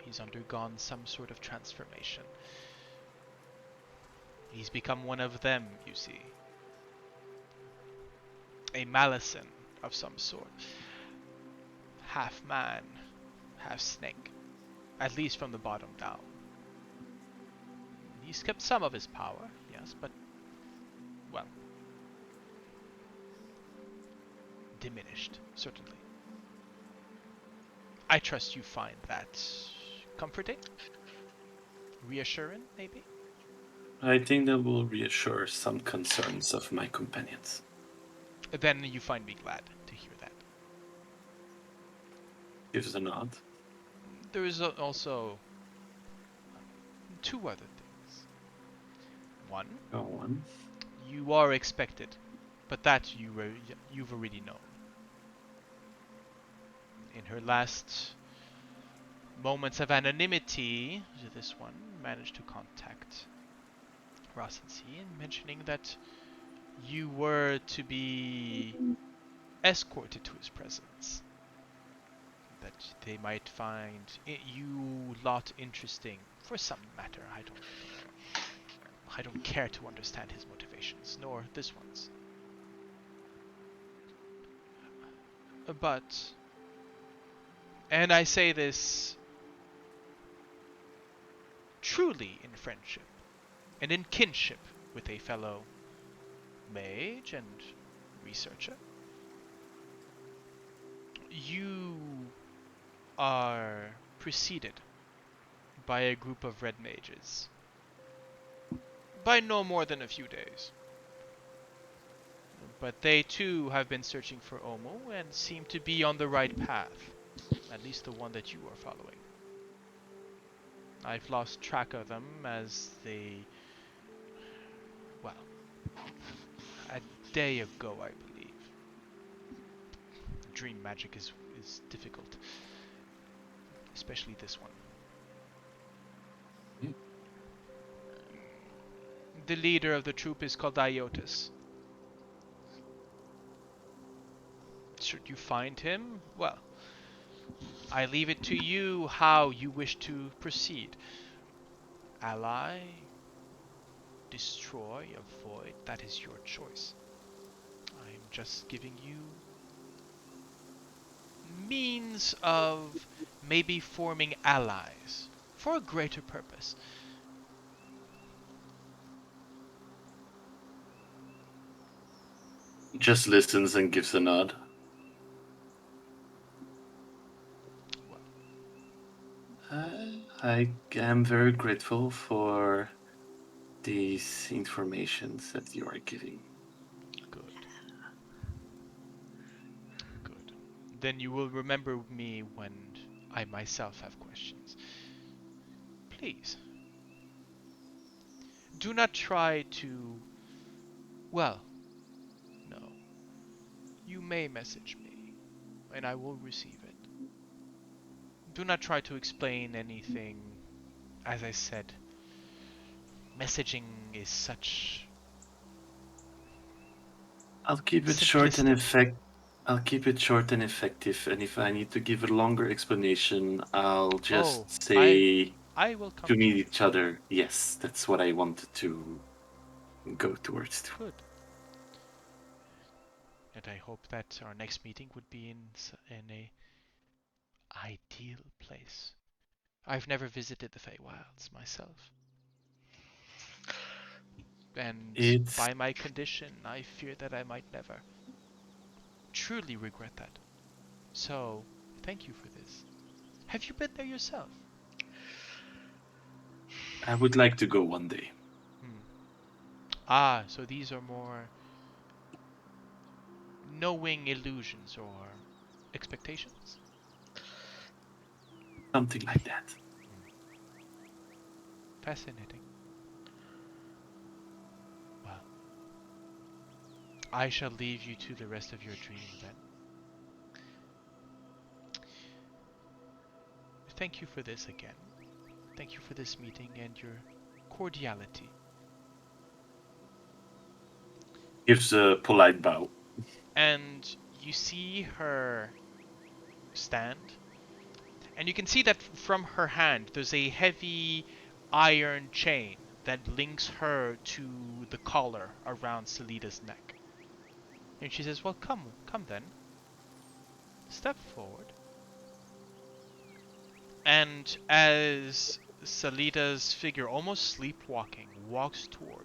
he's undergone some sort of transformation. He's become one of them, you see. A Malison of some sort. Half man, half snake. At least from the bottom down. He's kept some of his power, yes, but, well, diminished, certainly. I trust you find that comforting? Reassuring, maybe? I think that will reassure some concerns of my companions. Then you find me glad to hear that. Gives a nod. There is also two other things. One, Go on. you are expected, but that you've already known. In her last moments of anonymity, this one managed to contact Ross and C, mentioning that you were to be escorted to his presence. That they might find you lot interesting for some matter. I don't care to understand his motivations, nor this one's. But, and I say this truly in friendship and in kinship with a fellow mage and researcher, you are preceded by a group of red mages by no more than a few days. But they too have been searching for Omo and seem to be on the right path, at least the one that you are following. I've lost track of them as they, well, a day ago I believe. Dream magic is difficult, especially this one. The leader of the troop is called Iotis. Should you find him, well, I leave it to you how you wish to proceed. Ally, destroy, avoid, that is your choice. I'm just giving you means of maybe forming allies for a greater purpose. Just listens and gives a nod. I am very grateful for these informations that you are giving. Good. Good. Then you will remember me when I myself have questions. Please. Do not try to... Well, no. You may message me, and I will receive it. Do not try to explain anything. As I said, messaging is such... I'll keep it short and I'll keep it short and effective, and if I need to give a longer explanation, I'll just say I will come To meet each other, yes, that's what I wanted to go towards. Good. And I hope that our next meeting would be in a ideal place. I've never visited the Feywilds myself. And It's by my condition, I fear that I might never truly regret that. So, thank you for this. Have you been there yourself? I would like to go one day. Ah, so these are more knowing illusions or expectations? Something like that. Fascinating. Well, I shall leave you to the rest of your dream then. Thank you for this again. Thank you for this meeting and your cordiality. Gives a polite bow. And you see her stand, and you can see that from her hand there's a heavy iron chain that links her to the collar around Selida's neck. And she says, well, come then. Step forward. And as Selida's figure, almost sleepwalking,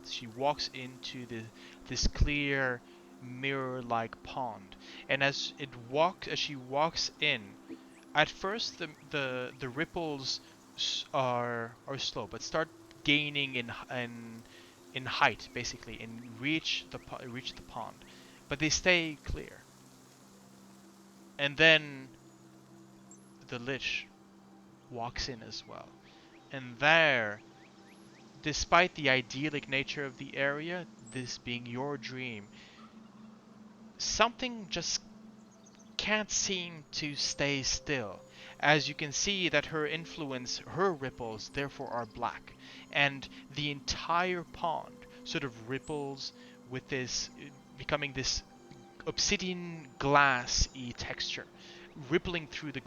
she walks into this clear mirror-like pond. And as she walks in, at first the ripples are slow, but start gaining in height, basically, and reach the pond, but they stay clear. And then the Lich walks in as well. And there, despite the idyllic nature of the area, this being your dream, something just can't seem to stay still. As you can see that her influence, her ripples, therefore are black. And the entire pond sort of ripples with this, becoming this obsidian glass-y texture, rippling through the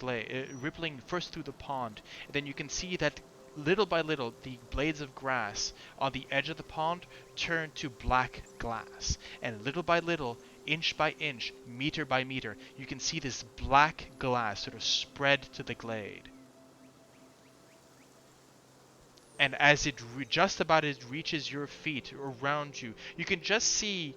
rippling first through the pond. And then you can see that little by little, the blades of grass on the edge of the pond turn to black glass. And little by little, inch by inch, meter by meter, you can see this black glass sort of spread to the glade. And as it just about it reaches your feet around you, you can just see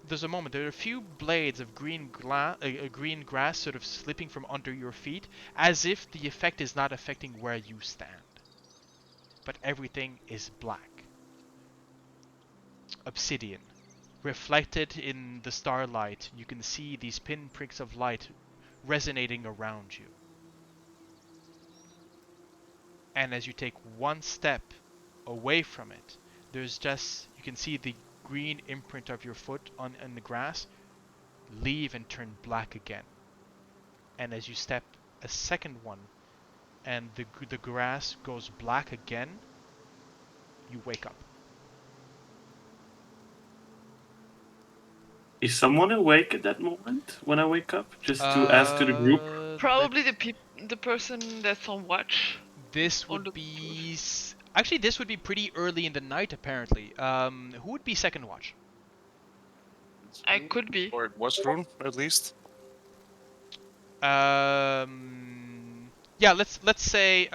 there's a moment. There are a few blades of green grass sort of slipping from under your feet, as if the effect is not affecting where you stand. But everything is black. Obsidian. Reflected in the starlight, you can see these pinpricks of light resonating around you. And as you take one step away from it, you can see the green imprint of your foot on the grass leave and turn black again. And as you step a second one, and the grass goes black again, you wake up. Is someone awake at that moment when I wake up? Just to ask to the group? Probably the person that's on watch. This would be... Actually, this would be pretty early in the night, apparently. Who would be second watch? I could be. Or it was Vroon, at least. Yeah, let's say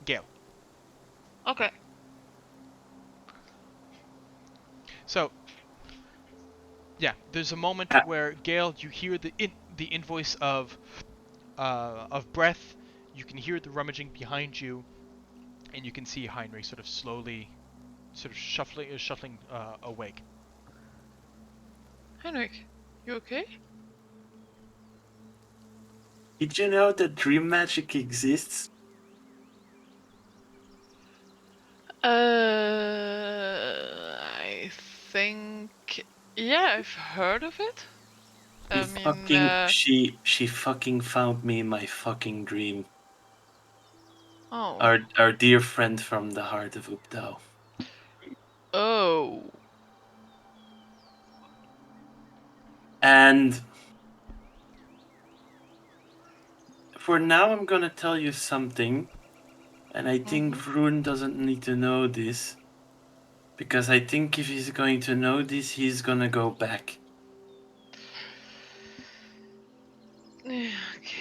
Gale. Okay. So yeah, there's a moment where Gale, you hear the invoice of breath. You can hear the rummaging behind you, and you can see Heinrich sort of slowly, sort of shuffling awake. Heinrich, you okay? Did you know that dream magic exists? I think... Yeah, I've heard of it. She fucking found me in my fucking dream. Oh. Our dear friend from the heart of Updal. Oh. And for now, I'm gonna tell you something, and I think Vroon doesn't need to know this, because I think if he's going to know this, he's gonna go back. Okay,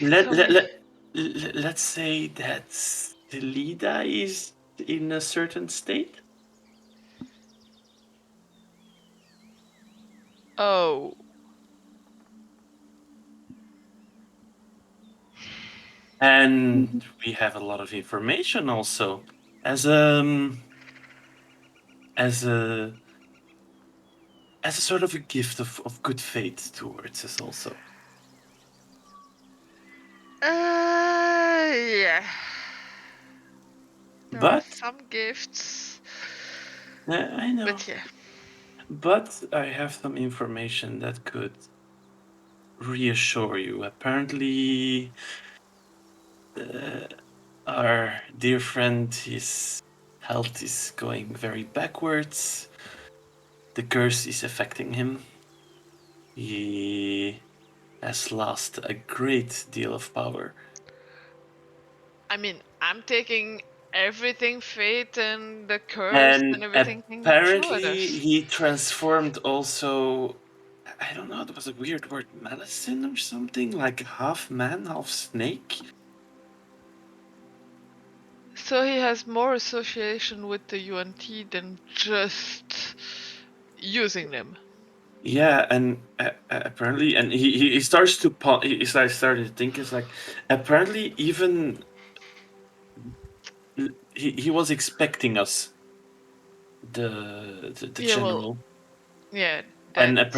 Let, tell let, me. let's say that Selida is in a certain state. Oh. And we have a lot of information also as a sort of a gift of good faith towards us also. Yeah. There are But some gifts. I know. But yeah. But I have some information that could reassure you. Apparently, our dear friend, his health is going very backwards. The curse is affecting him. He has lost a great deal of power. I mean, I'm taking everything fate and the curse and And everything can throw at apparently, us. he transformed also. I don't know, it was a weird word, medicine or something, like half man, half snake. So he has more association with the UNT than just using them. Yeah, and apparently, and he starts to he started to think, it's like apparently even he was expecting us, the Yeah, well, general. yeah. And That's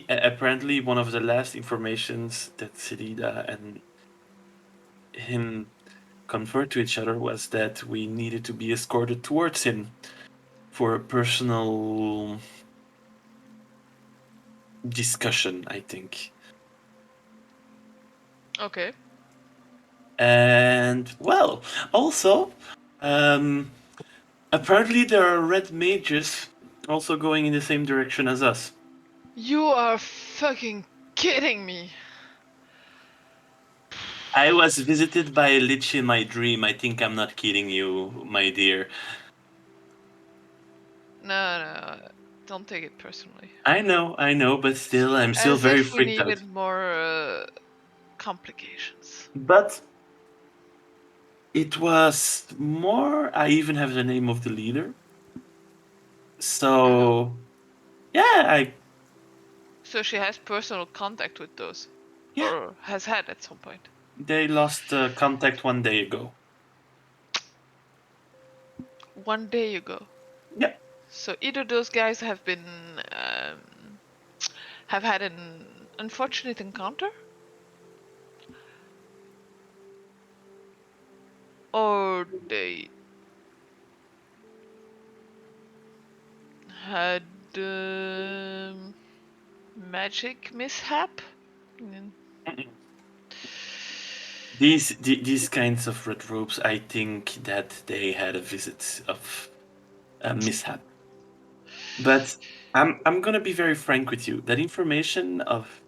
apparently one of the last informations that Selida and him conferred to each other was that we needed to be escorted towards him for a personal discussion, I think. okay. And well, also, apparently there are red mages also going in the same direction as us. You are fucking kidding me. I was visited by a lich in my dream. I think I'm not kidding you, my dear. No, don't take it personally. I know, but still, I'm still As very if we freaked out. needed more complications. But it was more. I even have the name of the leader. So, yeah, So she has personal contact with those, yeah, or has had at some point. they lost contact 1 day ago. 1 day ago. Yeah, So either those guys have been have had an unfortunate encounter, or they had magic mishap. Mm. these kinds of red robes, I think that they had a visit of a mishap. But I'm gonna be very frank with you. That information of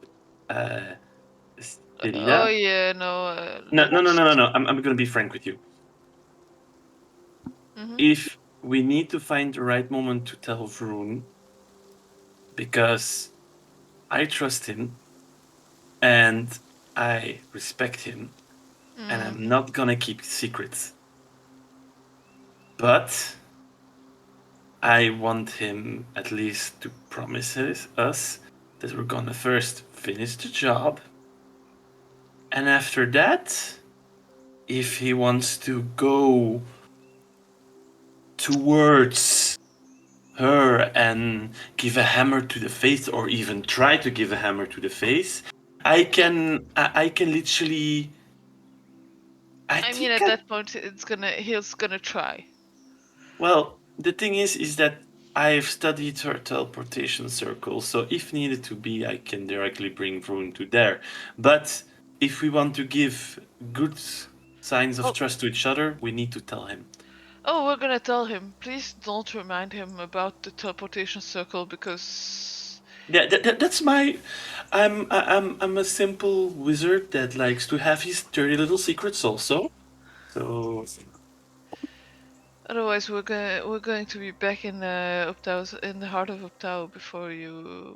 uh, Oh Sterida. yeah, No. I'm gonna be frank with you. Mhm. If we need to find the right moment to tell Vroon, because I trust him and I respect him, and Mhm. I'm not gonna keep secrets. But I want him at least to promise us that we're gonna first finish the job, and after that, if he wants to go towards her and give a hammer to the face, or even try to give a hammer to the face, I can literally. I mean, at that point, he's gonna try. Well, the thing is that I've studied her teleportation circle, so if needed to be, I can directly bring Vroon to there. But if we want to give good signs of Oh. trust to each other, we need to tell him. Oh, we're gonna tell him. Please don't remind him about the teleportation circle because. Yeah, that's my. I'm a simple wizard that likes to have his dirty little secrets also. So Otherwise, we're going to be back in in the heart of Uptao before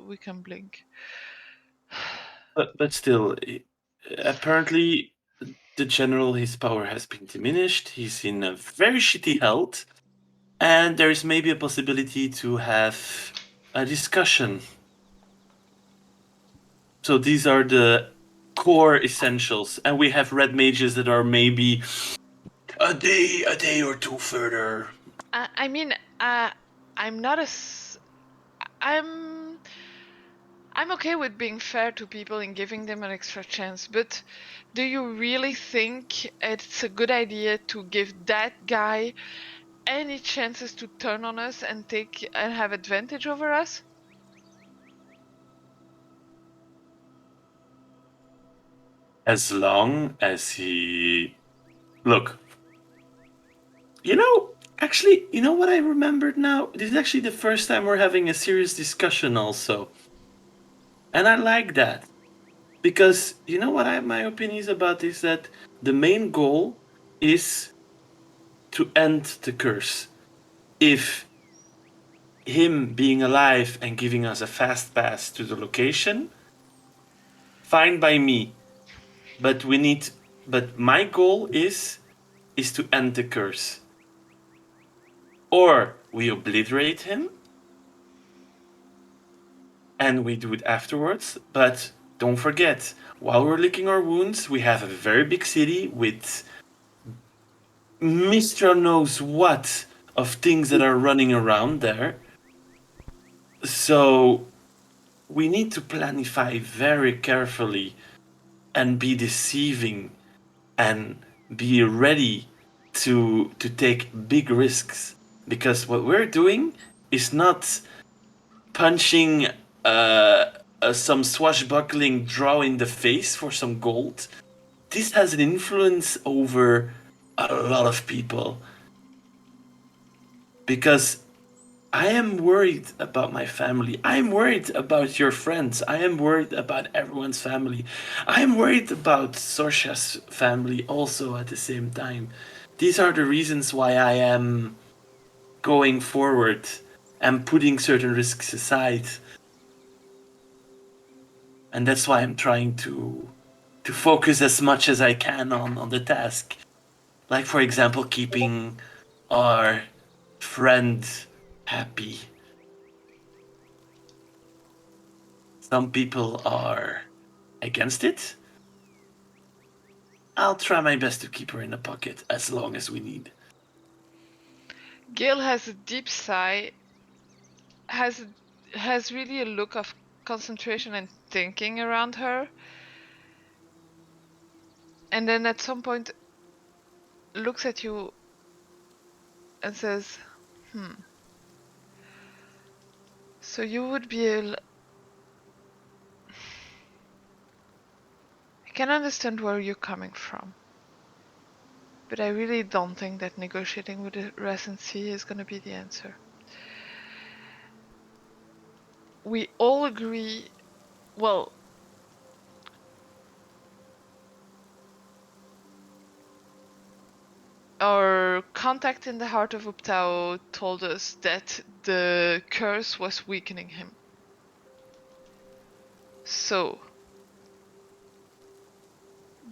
we can blink. but still, apparently the general, his power has been diminished. He's in a very shitty health, and there is maybe a possibility to have a discussion. So these are the core essentials, and we have red mages that are maybe a day or two further. I mean, I'm not I'm okay with being fair to people and giving them an extra chance, but do you really think it's a good idea to give that guy any chances to turn on us and have advantage over us? As long as he look, actually, you know what I remembered now? This is actually the first time we're having a serious discussion also. And I like that. Because you know what my opinion is about this, that the main goal is to end the curse. If him being alive and giving us a fast pass to the location, fine by me. But my goal is to end the curse. Or we obliterate him and we do it afterwards. But don't forget, while we're licking our wounds, we have a very big city with Mr. knows what of things that are running around there. So we need to planify very carefully and be deceiving and be ready to take big risks, because what we're doing is not punching some swashbuckling draw in the face for some gold. This has an influence over a lot of people, because I am worried about my family. I am worried about your friends. I am worried about everyone's family. I am worried about Sorsha's family also at the same time. These are the reasons why I am going forward and putting certain risks aside. And that's why I'm trying to focus as much as I can on the task. Like, for example, keeping our friend happy. Some people are against it. I'll try my best to keep her in the pocket as long as we need. Gale has a deep sigh, has really a look of concentration and thinking around her, and then at some point looks at you and says, so you would be I can understand where you're coming from, but I really don't think that negotiating with the Recency is going to be the answer. We all agree, well, our contact in the heart of Uptao told us that the curse was weakening him. So,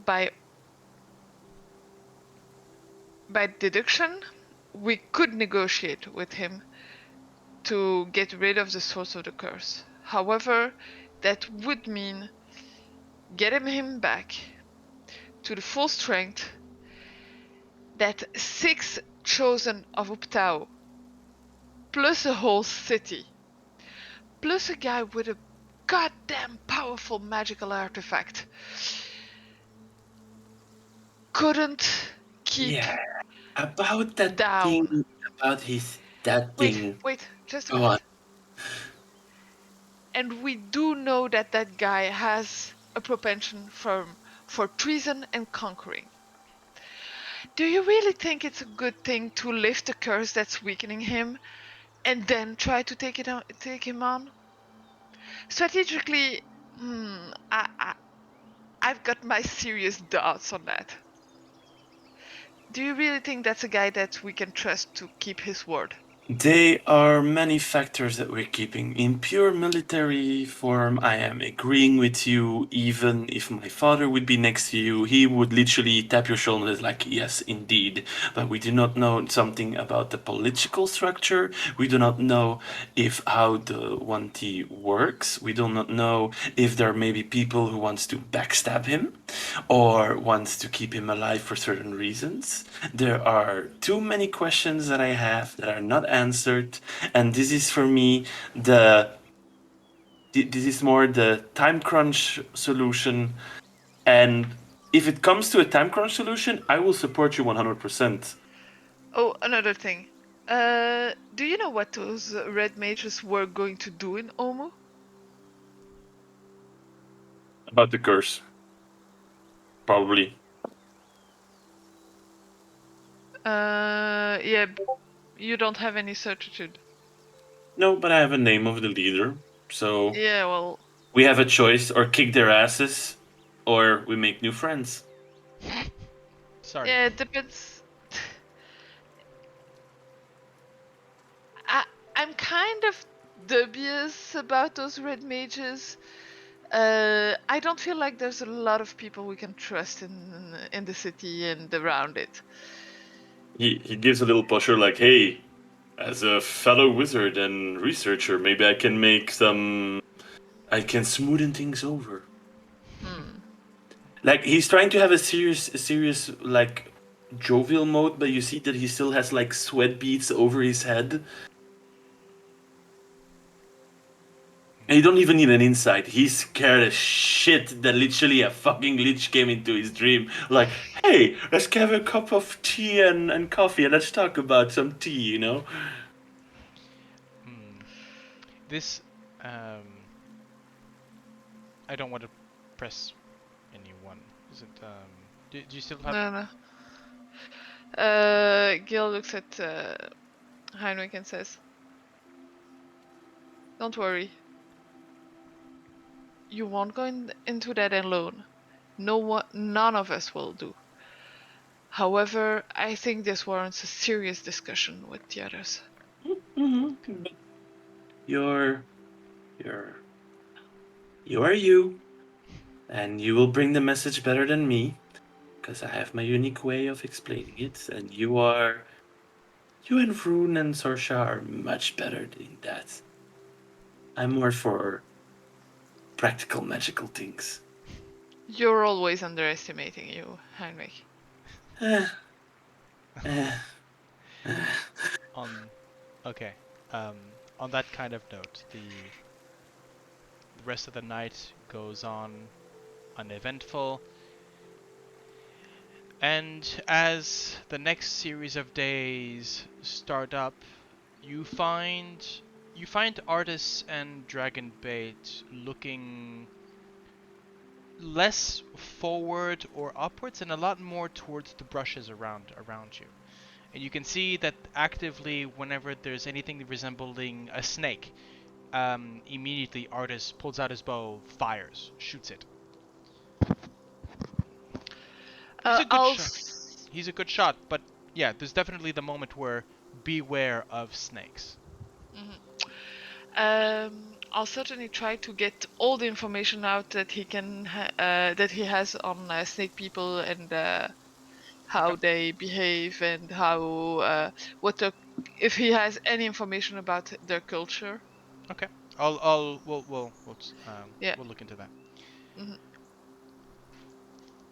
by deduction, we could negotiate with him to get rid of the source of the curse. However, that would mean getting him back to the full strength that 6 chosen of Uptao, plus a whole city, plus a guy with a goddamn powerful magical artifact, couldn't keep About that down. thing, about that thing. Wait, just a Go minute. on. And we do know that that guy has a propension for treason and conquering. Do you really think it's a good thing to lift the curse that's weakening him and then try to take him on? Strategically, I've got my serious doubts on that. Do you really think that's a guy that we can trust to keep his word? There are many factors that we're keeping. In pure military form, I am agreeing with you. Even if my father would be next to you, he would literally tap your shoulder like, yes, indeed. But we do not know something about the political structure. We do not know if how the 1T works. We do not know if there may be people who wants to backstab him or wants to keep him alive for certain reasons. There are too many questions that I have that are not answered, and this is for me this is more the time crunch solution. And if it comes to a time crunch solution, I will support you 100%. Oh, another thing. Do you know what those red mages were going to do in Omu? About the curse, probably. Yeah, you don't have any certitude. No, but I have a name of the leader, so Yeah, well, we have a choice: or kick their asses, or we make new friends. Sorry. yeah, it depends. I, I'm kind of dubious about those red mages. I don't feel like there's a lot of people we can trust in the city and around it. He gives a little pusher like, hey, as a fellow wizard and researcher, maybe I can smoothen things over. Like, he's trying to have a serious, like, jovial mode, but you see that he still has, like, sweat beads over his head. And you don't even need an insight. He's scared as shit that literally a fucking lich came into his dream. Like, hey, let's have a cup of tea and coffee and let's talk about some tea, you know? This, I don't want to press anyone. Is it, do you still have... No, no. Gale looks at Heinrich and says, "Don't worry. You won't go into that alone. None of us will do. However, I think this warrants a serious discussion with the others." Mm-hmm. You're you are you, and you will bring the message better than me, because I have my unique way of explaining it, and you and Vroon and Sorsha are much better in that. I'm more for practical magical things. You're always underestimating you, Heinrich. Eh, eh. Okay. On that kind of note, the rest of the night goes on uneventful, and as the next series of days start up, you find Artis and Dragonbait looking less forward or upwards and a lot more towards the brushes around you. And you can see that actively, whenever there's anything resembling a snake, immediately Artis pulls out his bow, fires, shoots it. He's a good I'll. shot. He's a good shot, but yeah, there's definitely the moment where beware of snakes. I'll certainly try to get all the information out that that he has on snake people and how Okay. they behave and how if he has any information about their culture. Okay. Yeah. We'll look into that. Mhm.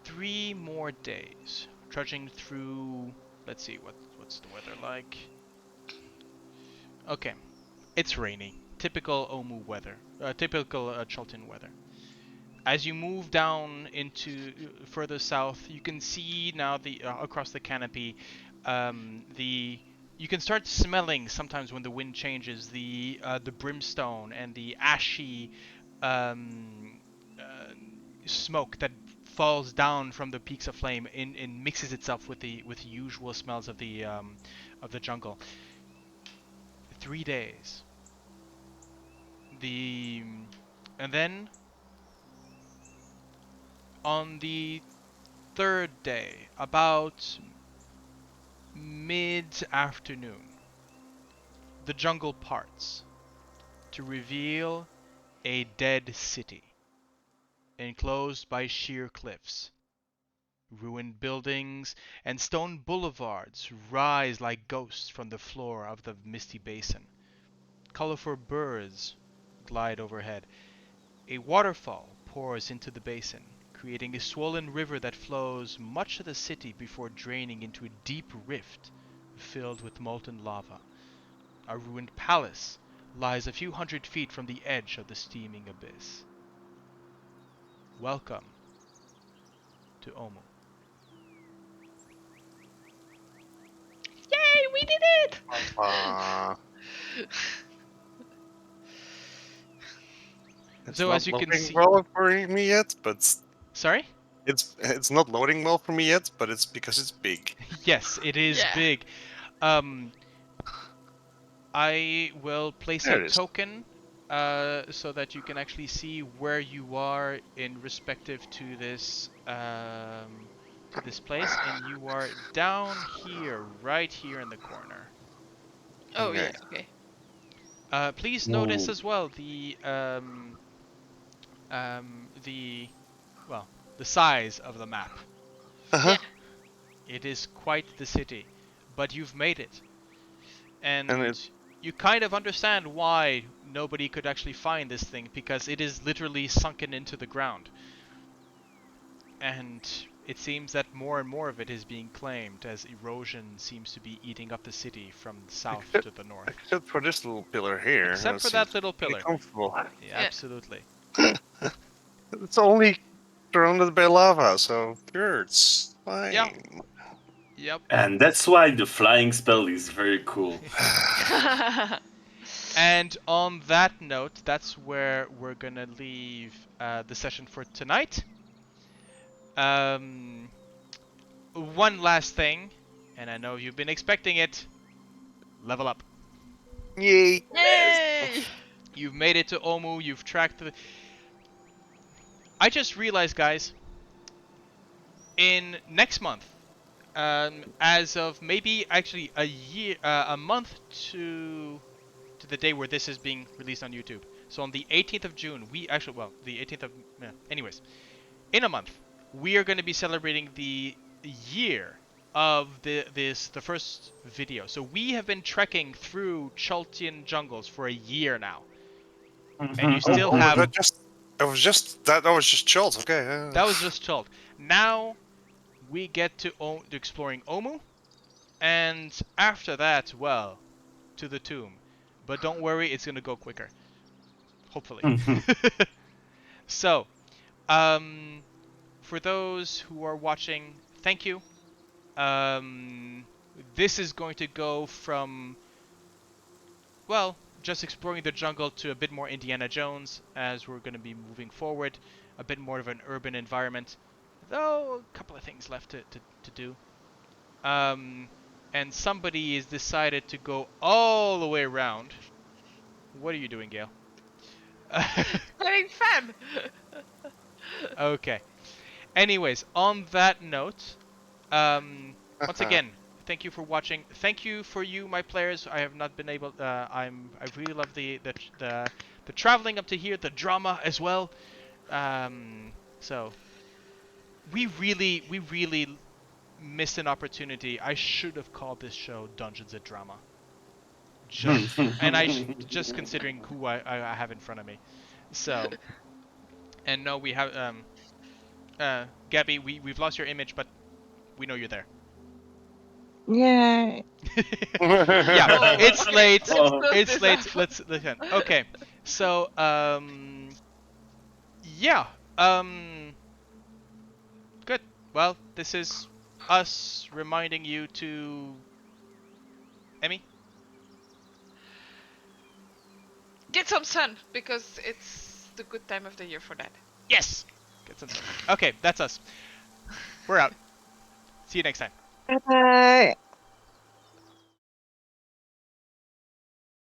3 more days trudging through. Let's see what's the weather like. Okay, it's rainy. Typical Omu weather. Typical Chultan weather. As you move down into further south, you can see now the across the canopy, the you can start smelling sometimes when the wind changes the brimstone and the ashy um, uh, smoke that falls down from the peaks of flame and mixes itself with the usual smells of the jungle. 3 days. The and then On the third day, about mid-afternoon, the jungle parts to reveal a dead city, enclosed by sheer cliffs. Ruined buildings and stone boulevards rise like ghosts from the floor of the misty basin. Colorful birds glide overhead. A waterfall pours into the basin, creating a swollen river that flows much of the city before draining into a deep rift filled with molten lava. A ruined palace lies a few hundred feet from the edge of the steaming abyss. Welcome to Omu. Yay, we did it! It's So not as you can loading see, well for me yet, but sorry? it's not loading well for me yet, but it's because it's big. Yes, it is Yeah. big. I will place There a it is. token so that you can actually see where you are in respective to this place, and you are down here, right here in the corner. Oh, Okay. yes, okay. Please notice Ooh. as well the well, the size of the map. Uh-huh. It is quite the city, but you've made it. And And you kind of understand why nobody could actually find this thing, because it is literally sunken into the ground. And it seems that more and more of it is being claimed, as erosion seems to be eating up the city from the south to the north. except for this little pillar here. Except for that little Pretty pillar. comfortable. Yeah, absolutely. It's only surrounded by lava, so sure, it's fine. Yeah. Yep. And that's why the flying spell is very cool. And on that note, that's where we're gonna leave the session for tonight. One last thing, and I know you've been expecting it. Level up. Yay! Yay! You've made it to Omu. You've tracked the. I just realized, guys. In next month, as of maybe actually a month to the day where this is being released on YouTube. So on the 18th of June, the 18th of, anyways, in a month, we are going to be celebrating the year of the first video. So we have been trekking through Chaltian jungles for a year now, and you still have. That was just chilled. Okay. That was just Chult. Now we get to exploring Omu, and after that, well, to the tomb. But don't worry, it's gonna go quicker. Hopefully. So, for those who are watching, thank you. This is going to go from, well, just exploring the jungle to a bit more Indiana Jones, as we're going to be moving forward. A bit more of an urban environment, though a couple of things left to do. And somebody has decided to go all the way around. What are you doing, Gale? Having fun! Okay. Anyways, on that note, once again, thank you for watching. Thank you for you, my players. I have not been able. I really love the traveling up to here, the drama as well. So we really missed an opportunity. I should have called this show Dungeons and Drama. Just considering who I have in front of me. So, and no, we have Gabby, we've lost your image, but we know you're there. Yeah. Yeah, Oh, it's okay. late. Let's close It's this late. up. Let's listen. Okay, so yeah, good. Well, this is us reminding you to Emmy. Get some sun, because it's the good time of the year for that. Yes. Get some. Okay, that's us. We're out. See you next time. Bye.